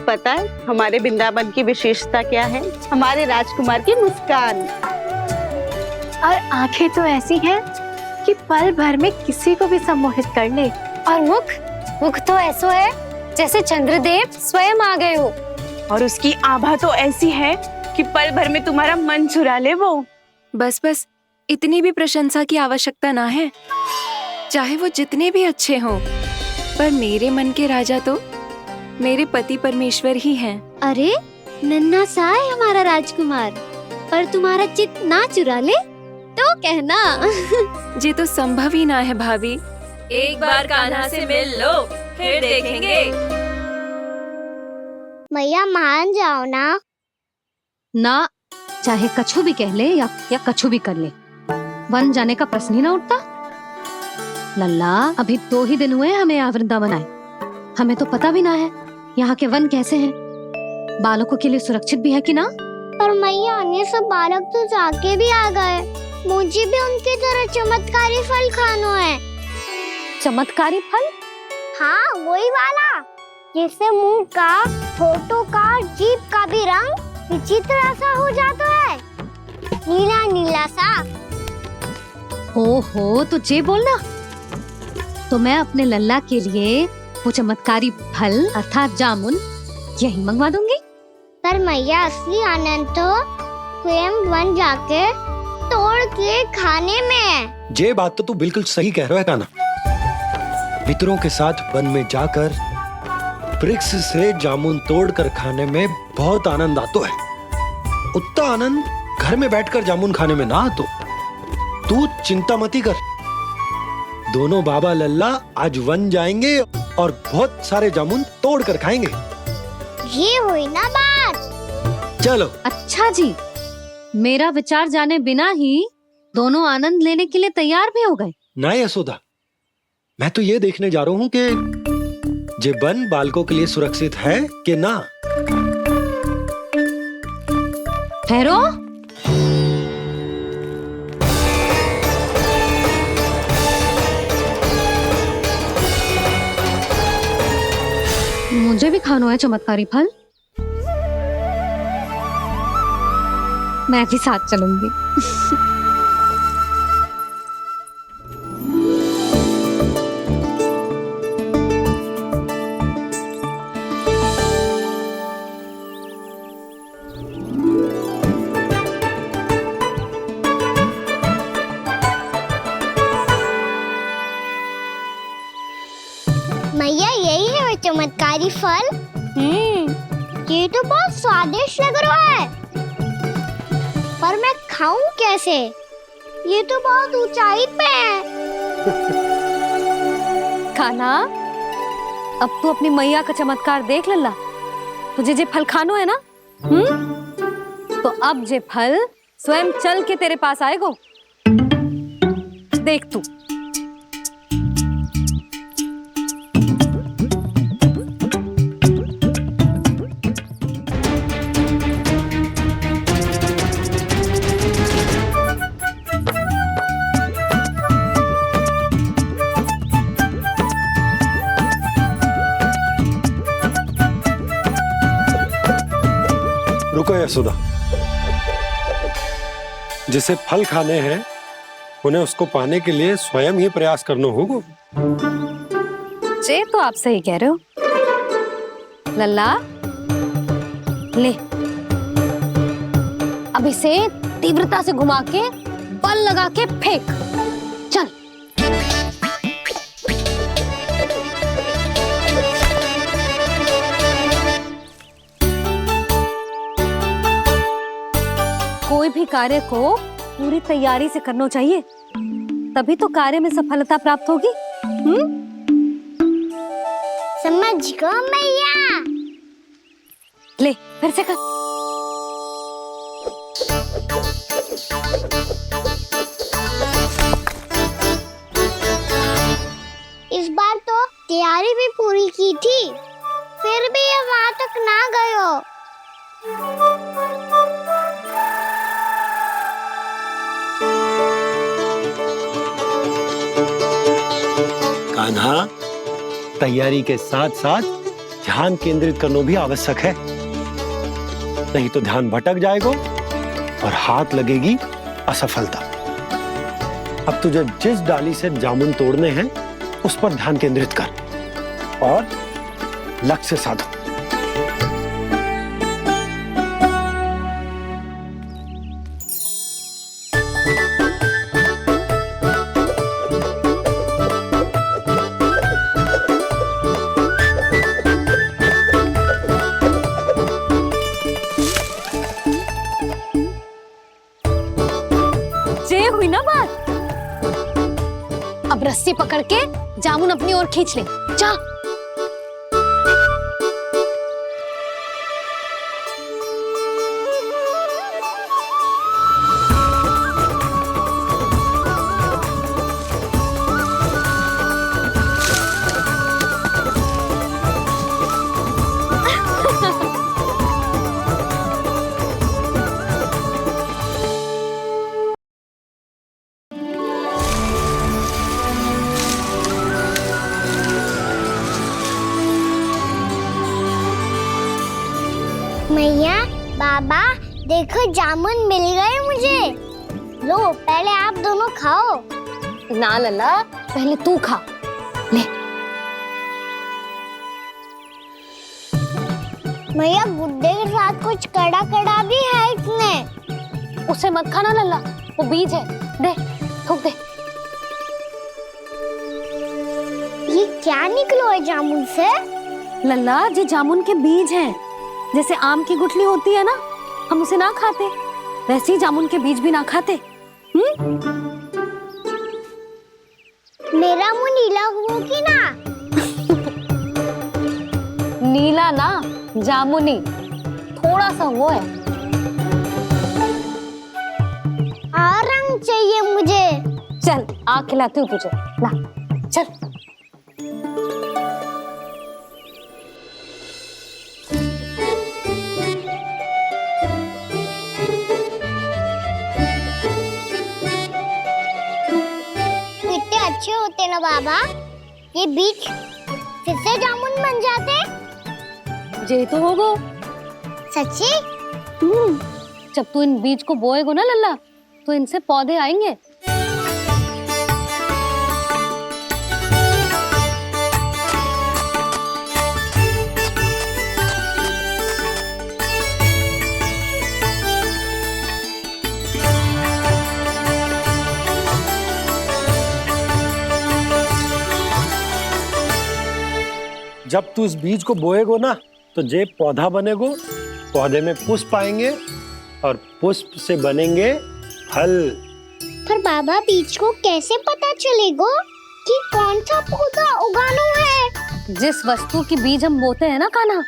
पता है हमारे वृंदावन की विशेषता क्या है? हमारे राजकुमार की मुस्कान। और आंखें तो ऐसी हैं कि पल भर में किसी को भी सम्मोहित कर ले। और मुख तो ऐसा है जैसे चंद्रदेव स्वयं आ गए हो। और उसकी आभा तो ऐसी है कि पल भर में तुम्हारा मन चुरा ले वो। बस इतनी भी प्रशंसा की आवश्यकता ना है, चाहे वो जितने भी अच्छे हों, पर मेरे मन के राजा तो मेरे पति परमेश्वर ही हैं। अरे नन्हा सा है हमारा राजकुमार, पर तुम्हारा चित्त ना चुरा ले तो कहना। ये तो संभव ही ना है भाभी। एक बार कान्हा से मिल लो, फिर देखेंगे। मैया मान जाओ ना, चाहे कछु भी कह ले या कछु भी कर ले, वन जाने का प्रश्न ही ना उठता। लल्ला, अभी 2 ही दिन हुए हमें यहाँ वृंदावन आए, हमें तो पता भी ना है यहाँ के वन कैसे हैं, बालकों के लिए सुरक्षित भी है कि ना। पर मैया, अन्य सब बालक तो जाके भी आ गए, मुझे भी उनकी तरह चमत्कारी फल खाना है। चमत्कारी फल? हाँ, वही वाला जिससे मुंह का, होठों का, जीभ का भी रंग विचित्र सा हो जाता है, नीला नीला सा। ओहो, तो जे बोलना। तो मैं अपने लल्ला के लिए वो चमत्कारी फल अर्थात जामुन यही मंगवा दूंगी। पर मैया असली आनंद तो स्वयं वन जाके तोड़ के खाने में है। ये बात तो तू बिल्कुल सही कह रहा है कान्हा। मित्रों के साथ वन में जाकर वृक्ष से जामुन तोड़कर खाने में बहुत आनंद आता है। उतना आनंद घर में बैठकर जामुन खाने में ना आतो। तू चिंता मती कर, दोनों बाबा लल्ला आज वन जाएंगे और बहुत सारे जामुन तोड़कर खाएंगे। ये हुई ना बात। चलो। अच्छा जी, मेरा विचार जाने बिना ही दोनों आनंद लेने के लिए तैयार भी हो गए। ना यशोदा, मैं तो ये देखने जा रहा हूँ कि ये वन बालकों के लिए सुरक्षित है कि ना। ठहरो। मुझे भी खाना है चमत्कारी फल। मैं भी साथ चलूंगी। मैया यही है वो चमत्कारी फल। ये तो बहुत स्वादिष्ट लग रहा है, पर मैं खाऊं कैसे? ये तो बहुत ऊंचाई पे है। कान्हा, अब तू अपनी मैया का चमत्कार देख लल्ला। तुझे जे फल खानो है ना, तो अब जे फल स्वयं चल के तेरे पास आएगो। देख तू। रुको यशोदा, जिसे फल खाने हैं उन्हें उसको पाने के लिए स्वयं ही प्रयास करना होगा। जे तो आप सही कह रहे हो लल्ला। ले, अब इसे तीव्रता से घुमा के बल लगा के फेंक। चल। कोई भी कार्य को पूरी तैयारी से करना चाहिए, तभी तो कार्य में सफलता प्राप्त होगी। समझ गो मैया। ले, फिर से कर। इस बार तो तैयारी भी पूरी की थी, फिर भी ये वहां तक ना गए हो। कान्हा, तैयारी के साथ साथ ध्यान केंद्रित करना भी आवश्यक है, नहीं तो ध्यान भटक जाएगा और हाथ लगेगी असफलता। अब तुझे जिस डाली से जामुन तोड़ने हैं उस पर ध्यान केंद्रित कर और लक्ष्य साधो। हुई ना बात। अब रस्सी पकड़ के जामुन अपनी ओर खींच ले। जा। मैया, बाबा, देखो जामुन मिल गए मुझे। लो, पहले आप दोनों खाओ। ना लल्ला, पहले तू खा। ले। मैया गुड्डे के साथ कुछ कड़ा कड़ा भी है इसमें। उसे मत खाना लल्ला, वो बीज है। दे, थूक दे। ये क्या निकलो है जामुन से? लल्ला, ये जामुन के बीज हैं। जैसे आम की गुठली होती है ना, हम उसे ना खाते, वैसे ही जामुन के बीज भी ना खाते। मेरा मुंह नीला हुआ कि ना? नीला ना, जामुनी, थोड़ा सा वो है। रंग चाहिए मुझे। चल, आ खिलाती हूँ तुझे, ला, चल। कितने अच्छे होते ना बाबा, ये बीज फिर से जामुन बन जाते। जे तो होगो। सच्ची? जब तू इन बीज को बोएगो ना लल्ला, तो इनसे पौधे आएंगे। जब तू इस बीज को बोएगो ना, तो जे पौधा बनेगो, पौधे में पुष्प आएंगे और पुष्प से बनेंगे फल। पर बाबा, बीज को कैसे पता चलेगा कि कौन सा पौधा उगाना है? जिस वस्तु की बीज हम बोते हैं ना कान्हा,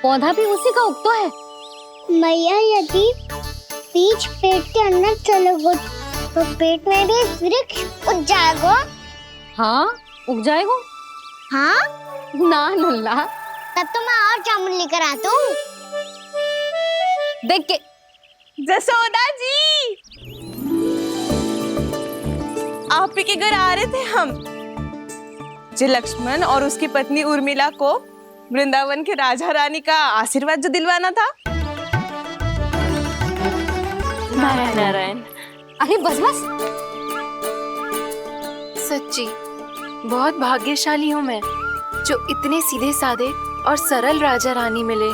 पौधा भी उसी का उगता है। मैया, यदि बीज पेट के अंदर चलेगा तो पेट में भी वृक्ष उग जाएगा। हाँ, उग जाएगा। हाँ ना लल्ला, तब तो मैं और जामुन लेकर आता हूँ। देख के। जसोदा जी, आप ही के घर आ रहे थे हम। जो लक्ष्मण और उसकी पत्नी उर्मिला को वृंदावन के राजा रानी का आशीर्वाद जो दिलवाना था। नारायण नारायण। अरे बस बस। सच्ची बहुत भाग्यशाली हूँ मैं, जो इतने सीधे साधे और सरल राजा रानी मिले,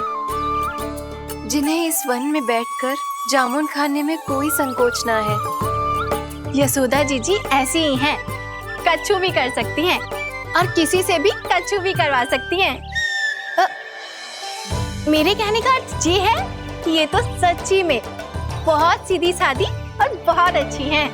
जिन्हें इस वन में बैठकर जामुन खाने में कोई संकोच ना है। यशोदा जी ऐसी ही हैं, कच्छू भी कर सकती हैं और किसी से भी कच्छू भी करवा सकती हैं। मेरे कहने का अर्थ ये है कि ये तो सच्ची में बहुत सीधी सादी और बहुत अच्छी हैं।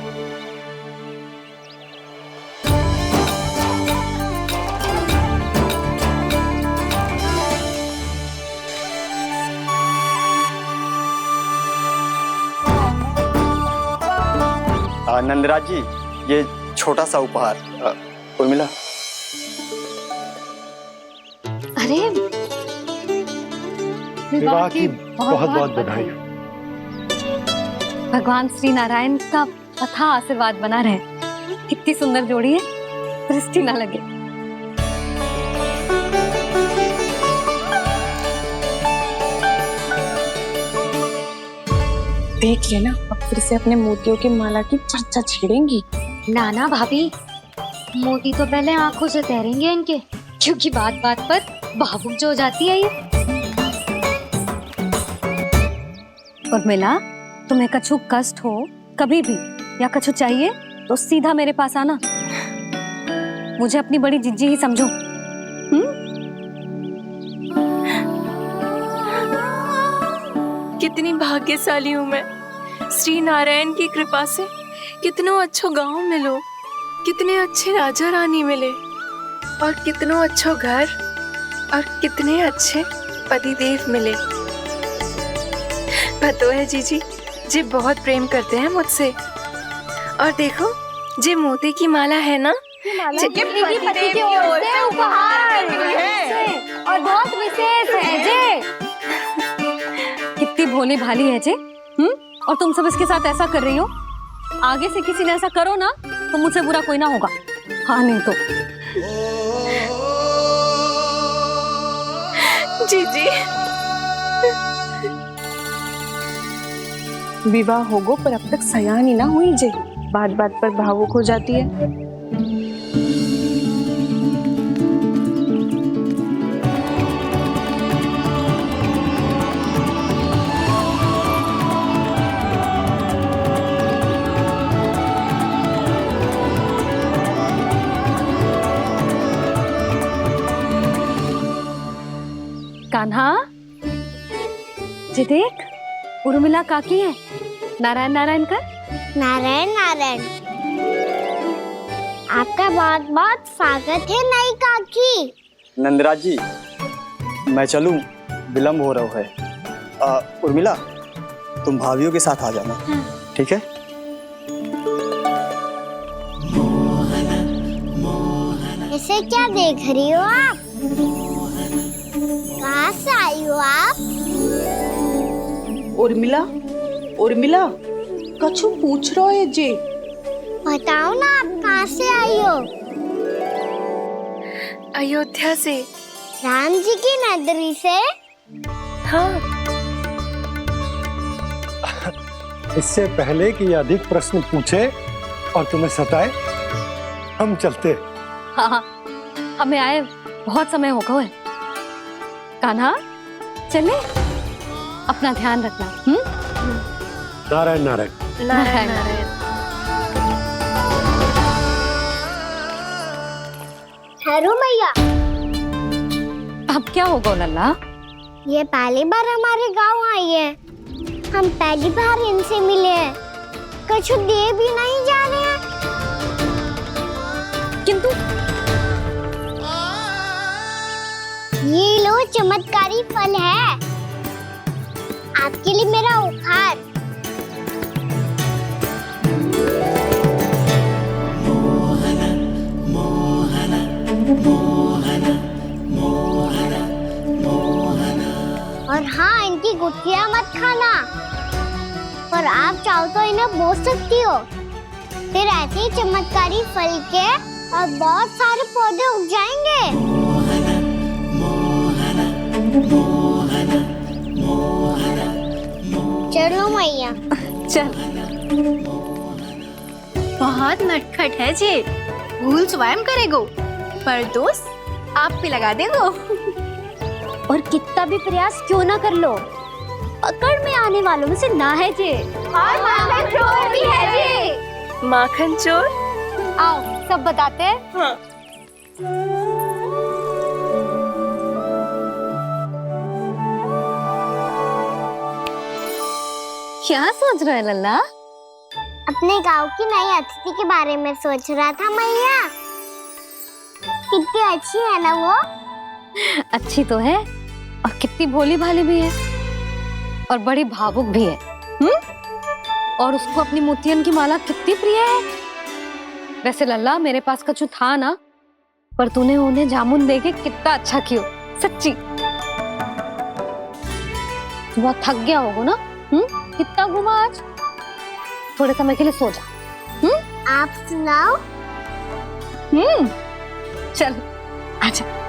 नंदराज जी, ये छोटा सा उपहार। उर्मिला। अरे विवाह की बहुत बहुत बधाई। भगवान श्री नारायण का अथाह आशीर्वाद बना रहे। कितनी सुंदर जोड़ी है, दृष्टि ना लगे। देख लेना, अब फिर से अपने मोतियों की माला की चर्चा छेड़ेंगी। नाना भाभी, मोती तो पहले आंखों से तैरेंगे इनके, क्योंकि बात बात पर भावुक जो हो जाती है ये। उर्मिला, तुम्हें कछु कष्ट हो कभी भी या कछु चाहिए तो सीधा मेरे पास आना। मुझे अपनी बड़ी जिज्जी ही समझो। कितनी भाग्यशाली हूँ मैं, श्री नारायण की कृपा से कितनों अच्छो गांव मिलो, कितने अच्छे राजा रानी मिले, और कितनों अच्छो घर और कितने अच्छे पतिदेव मिले। पतो है जीजी, जी बहुत प्रेम करते हैं मुझसे। और देखो, जी मोती की माला है ना, पति की ओर से उपहार है और बहुत विशेष है जे। कितनी भोली भाली है जे। और तुम सब इसके साथ ऐसा कर रही हो। आगे से किसी ने ऐसा करो ना तो मुझसे बुरा कोई ना होगा। हाँ नहीं तो। जीजी, विवाह होगो पर अब तक सयान ही ना हुई जे, बात बात पर भावुक हो जाती है। जी देख, उर्मिला काकी है। नारायण नारायण कर। नारायण नारायण। आपका बहुत बहुत स्वागत है नई काकी। नंदराज जी, मैं चलूं, विलम्ब हो रहा है। उर्मिला, तुम भाभियों के साथ आ जाना, ठीक है? इसे क्या देख रही हो आप? कहाँ से आई हो आप? उर्मिला, उर्मिला, कछु पूछ रहा है जी। बताओ ना, आप कहाँ से आई हो? अयोध्या से। राम जी की नगरी से? हाँ। इससे पहले कि अधिक प्रश्न पूछे और तुम्हें सताए, हम चलते। हाँ हाँ, हमें आए बहुत समय हो गया है। कान्हा, चले, अपना ध्यान रखना। नारायण नारायण। नारायण नारायण। ठहरो मैया। अब क्या होगा लल्ला? ये पहली बार हमारे गांव आई है। हम पहली बार इनसे मिले हैं। कछु दे भी नहीं जा रहे हैं। किंतु ये लो, चमत्कारी फल है आपके लिए, मेरा उपहार। और हाँ, इनकी गुठलियां मत खाना। पर आप चाहो तो इन्हें बो सकती हो। फिर ऐसे ही चमत्कारी फल के और बहुत सारे पौधे उग जाएंगे। चलो मैया। चल। बहुत नटखट है जी। भूल स्वयं करेगो, पर दोस्त आप पे लगा देगो। और कितना भी प्रयास क्यों ना कर लो, पकड़ में आने वालों में से ना है जी। और माखन चोर भी है जी। माखन चोर? आओ सब बताते हैं। हाँ। क्या सोच रहे हैं लल्ला? अपने गांव की नई अतिथि के बारे में सोच रहा था मैया। कितनी अच्छी है ना वो? अच्छी तो है, और कितनी भोली भाली भी है, और बड़ी भावुक भी है। और उसको अपनी मोतियन की माला कितनी प्रिय है। वैसे लल्ला, मेरे पास कछु था ना, पर तूने उन्हें जामुन देके कितना अच्छा किया, सच्ची। तू बहुत थक गया होगा ना? कितना घुमा आज? थोड़े समय के लिए सो जा। आप सुनाओ। चल आजा।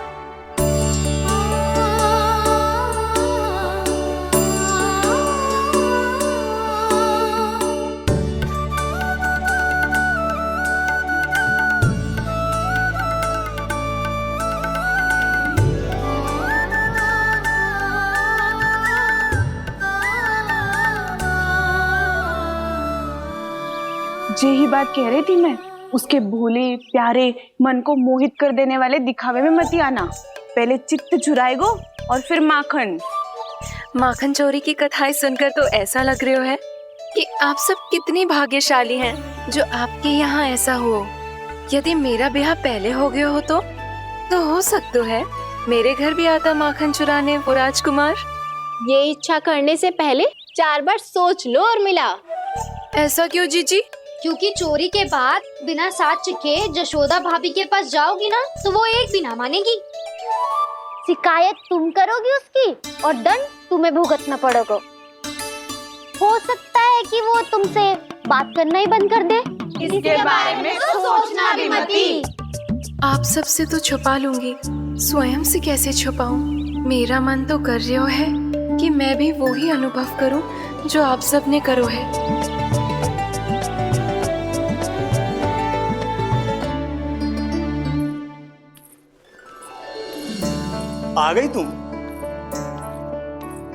यही बात कह रही थी मैं। उसके भोले प्यारे मन को मोहित कर देने वाले दिखावे में मत आना। पहले चित्त चुराएगो और फिर माखन। माखन चोरी की कथाएं सुनकर तो ऐसा लग रहा है कि आप सब कितनी भाग्यशाली हैं जो आपके यहाँ ऐसा हो। यदि मेरा ब्याह पहले हो गया हो तो हो सकता है मेरे घर भी आता माखन चुराने वो राजकुमार। ये इच्छा करने से पहले 4 बार सोच लो उर्मिला। ऐसा क्यों जीजी? क्योंकि चोरी के बाद बिना साथ चिखे जशोदा भाभी के पास जाओगी ना, तो वो एक भी ना मानेगी। शिकायत तुम करोगी उसकी, और दंड तुम्हें भुगतना पड़ेगा। हो सकता है कि वो तुमसे बात करना ही बंद कर दे। इसके बारे में तो सोचना भी मती। आप सबसे तो छुपा लूंगी, स्वयं से कैसे छुपाऊं? मेरा मन तो कर रहा है कि मैं भी वो ही अनुभव करूं जो आप सब ने करो है। आ गई तुम?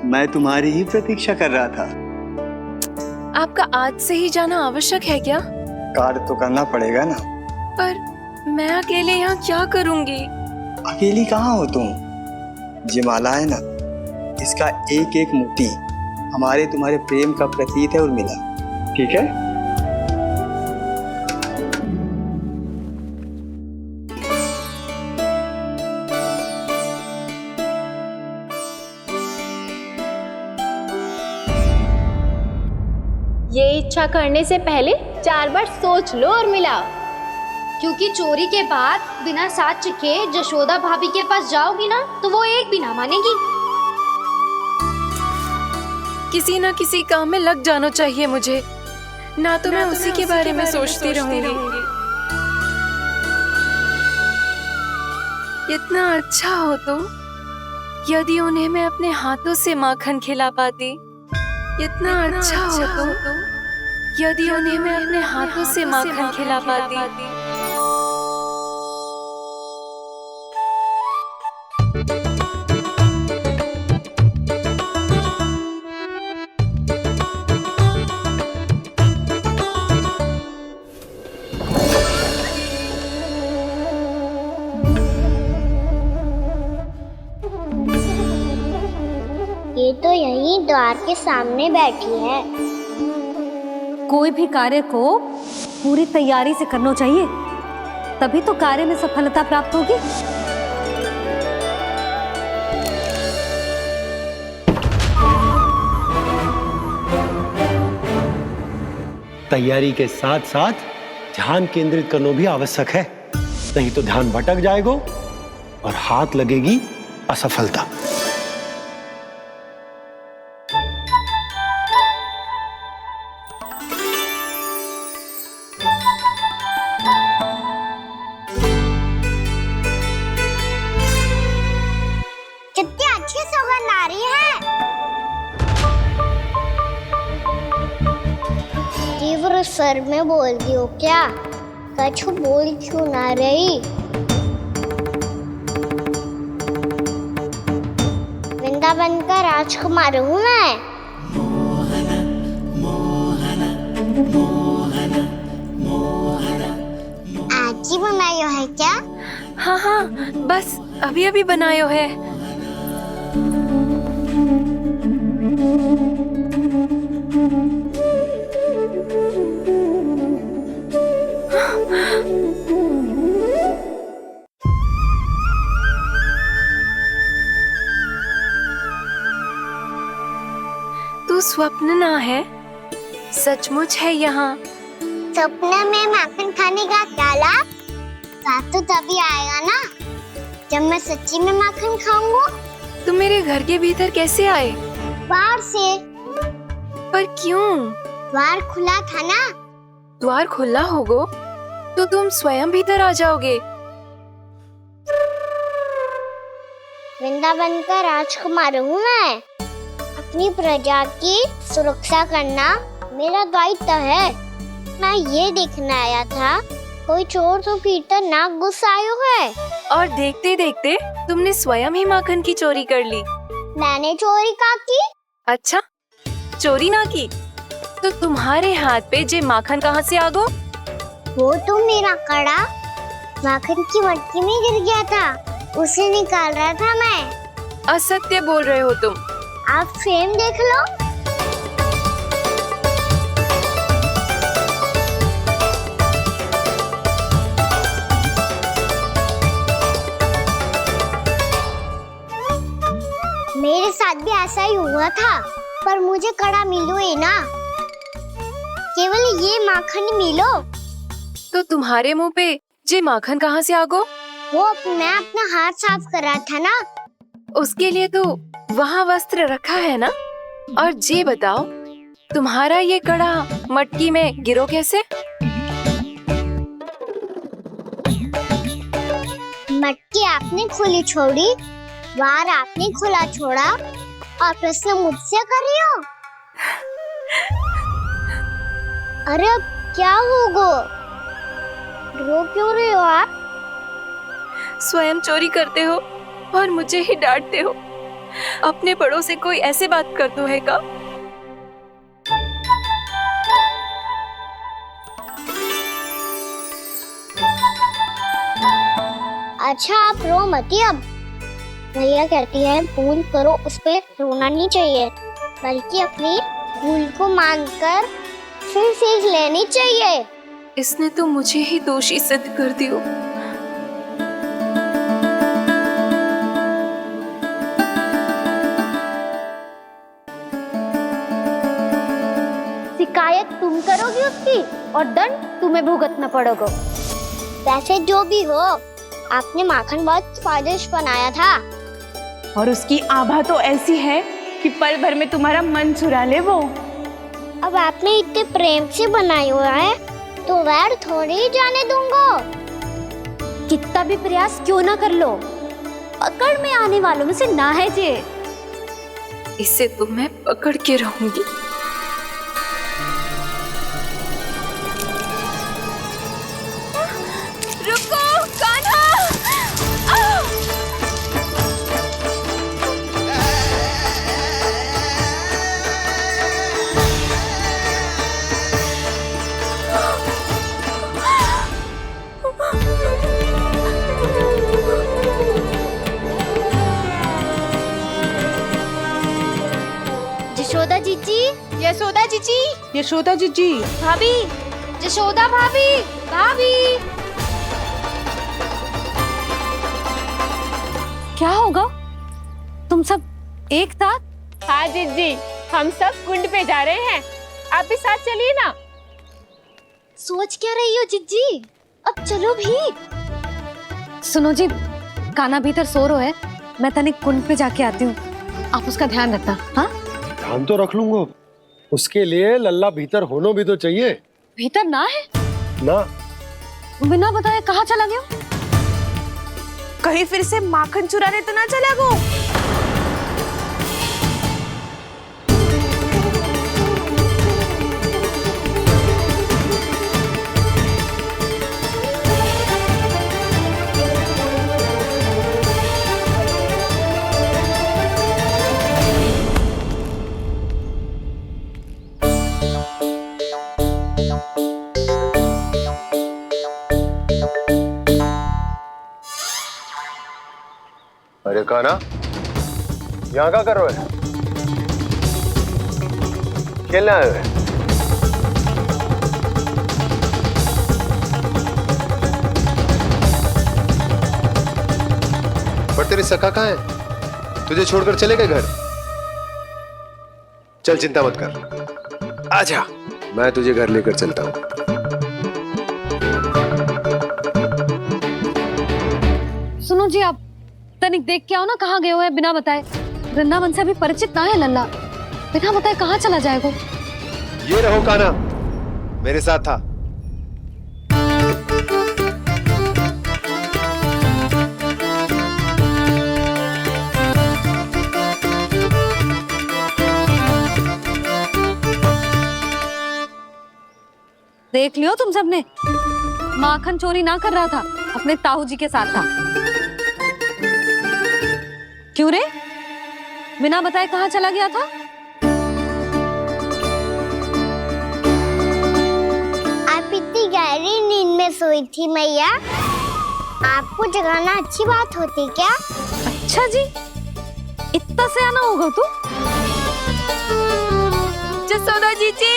मैं तुम्हारी ही प्रतीक्षा कर रहा था। आपका आज से ही जाना आवश्यक है क्या? कार्य तो करना पड़ेगा ना। पर मैं अकेले यहाँ क्या करूंगी? अकेली कहाँ हो तुम? ये माला है ना, इसका एक एक मोती हमारे तुम्हारे प्रेम का प्रतीक है उर्मिला, ठीक है? ये इच्छा करने से पहले 4 बार सोच लो उर्मिला। क्योंकि चोरी के बाद बिना साथ चखे जशोदा भाभी के पास जाओगी ना तो वो एक भी ना मानेगी। किसी ना किसी काम में लग जाना चाहिए मुझे, ना तो मैं उसी के बारे में सोचती रहूंगी। इतना अच्छा हो तो यदि उन्हें मैं अपने हाथों से माखन खिला पाती। इतना अच्छा हो तो यदि उन्हें मैं अपने हाथों से माखन खिला पाती। ये तो यहीं द्वार के सामने बैठी है। कोई भी कार्य को पूरी तैयारी से करना चाहिए, तभी तो कार्य में सफलता प्राप्त होगी। तैयारी के साथ साथ ध्यान केंद्रित करना भी आवश्यक है, नहीं तो ध्यान भटक जाएगा और हाथ लगेगी असफलता। कितनी अच्छी सुगंध आ रही है। तीव्र स्वर में बोलती हो क्या? कछु बोल क्यों ना रही? वृंदावन का राजकुमार हूँ मैं। आज ही बनायो है क्या? हाँ हाँ, बस अभी अभी बनायो है। तू स्वप्न ना है, सचमुच है यहाँ। सपने में माखन खाने का डाला तो तभी आएगा ना जब मैं सच्ची में माखन खाऊंगा। तुम मेरे घर के भीतर कैसे आए? बाहर से। पर क्यों? द्वार खुला था ना। द्वार खुला होगा तो तुम स्वयं भीतर आ जाओगे। वृंदावन का राजकुमार हूँ मैं। अपनी प्रजा की सुरक्षा करना मेरा दायित्व है। मैं ये देखने आया था कोई चोर तो भीतर ना घुस आयो है। और देखते देखते तुमने स्वयं ही माखन की चोरी कर ली। मैंने चोरी का की? अच्छा, चोरी ना की तो तुम्हारे हाथ पे जे माखन कहाँ से आ गो? वो तो मेरा कड़ा माखन की मटकी में गिर गया था, उसे निकाल रहा था मैं। असत्य बोल रहे हो तुम। आप स्वयं देख लो। मेरे साथ भी ऐसा ही हुआ था, पर मुझे कड़ा मिलो ही ना, केवल ये माखन मिलो। तो तुम्हारे मुंह पे जे माखन कहाँ से आ गो? वो मैं अपना हाथ साफ कर रहा था ना। उसके लिए तो वहाँ वस्त्र रखा है ना। और जे बताओ, तुम्हारा ये कड़ा मटकी में गिरो कैसे? मटकी आपने खुली छोड़ी, द्वार आपने खुला छोड़ा और प्रश्न मुझसे कर रही हो? अरे अब क्या होगा? रो क्यों रहे हो आप? स्वयं चोरी करते हो और मुझे ही डांटते हो। अपने बड़ों से कोई ऐसे बात करते है का? अच्छा आप रो मती अब। भैया कहती है भूल करो, उस पे रोना नहीं चाहिए। बल्कि अपनी भूल को मानकर फिर सीख लेनी चाहिए। इसने तो मुझे ही दोषी सिद्ध कर दियो। शिकायत तुम करोगी उसकी और दंड तुम्हें भुगतना पड़ेगा। वैसे जो भी हो, आपने माखन बहुत स्वादिष्ट बनाया था। और उसकी आभा तो ऐसी है कि पल भर में तुम्हारा मन चुरा ले वो। अब आपने इतने प्रेम से बनाया हुआ है तो वैर थोड़ी ही जाने दूंगा। कितना भी प्रयास क्यों ना कर लो, पकड़ में आने वालों में से ना है जे। इसे तो मैं पकड़ के रहूंगी। रुको कान्हा! यशोदा जीजी, यशोदा जीजी, यशोदा जीजी, भाभी, यशोदा भाभी, भाभी। क्या होगा? तुम सब एक साथ? हाँ जीजी, हम सब कुंड पे जा रहे हैं, आप भी साथ चलिए ना। सोच क्या रही हो जीजी? अब चलो भी। सुनो जी, कान्हा भीतर सो रो है, मैं तनिक कुंड पे जाके आती हूँ, आप उसका ध्यान रखना। हाँ, ध्यान तो रख लूंगा, उसके लिए लल्ला भीतर होना भी तो चाहिए। भीतर ना है? ना। बिना बताए कहाँ चला गया? कहीं फिर से माखन चुराने तो ना चला गो। अरे कान्हा, यहाँ क्या कर रहे हो? खेलने आए हुए? पर तेरी सखा कहाँ है? तुझे छोड़कर चले गए घर? चल चिंता मत कर, आजा, मैं तुझे घर लेकर चलता हूँ। सुनो जी, आप तनिक देख के आओ ना, कहाँ गए हुए हैं बिना बताए। वृंदावन से अभी परिचित ना है लल्ला, बिना बताए कहाँ चला जाएगा? ये रहो कान्हा, मेरे साथ था। देख लियो तुम सबने, माखन चोरी ना कर रहा था, अपने ताऊ जी के साथ था। क्यों रे, बिना बताए कहाँ चला गया था? आप इतनी गहरी नींद में सोई थी मैया, आपको जगाना अच्छी बात होती क्या? अच्छा जी, इतना सयाना होगा तू? यशोदा जीजी,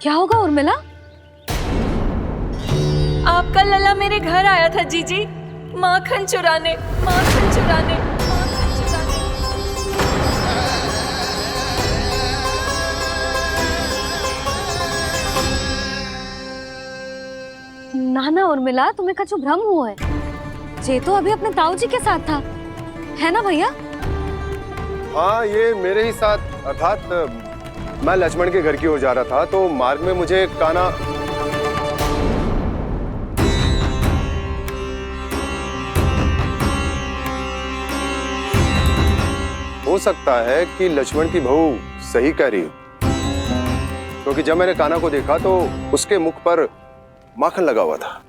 क्या होगा उर्मिला? आपका लल्ला मेरे घर आया था जीजी, माखन चुराने, माखन चुराने, माखन चुराने। ना ना उर्मिला, तुम्हें कछु भ्रम हुआ है। जे तो अभी अपने ताऊ जी के साथ था, है ना भैया? हाँ, ये मेरे ही साथ, अर्थात मैं लक्ष्मण के घर की ओर जा रहा था, तो मार्ग में मुझे कान्हा हो सकता है कि लक्ष्मण की बहू सही कह रही हो, क्योंकि जब मैंने कान्हा को देखा तो उसके मुख पर माखन लगा हुआ था।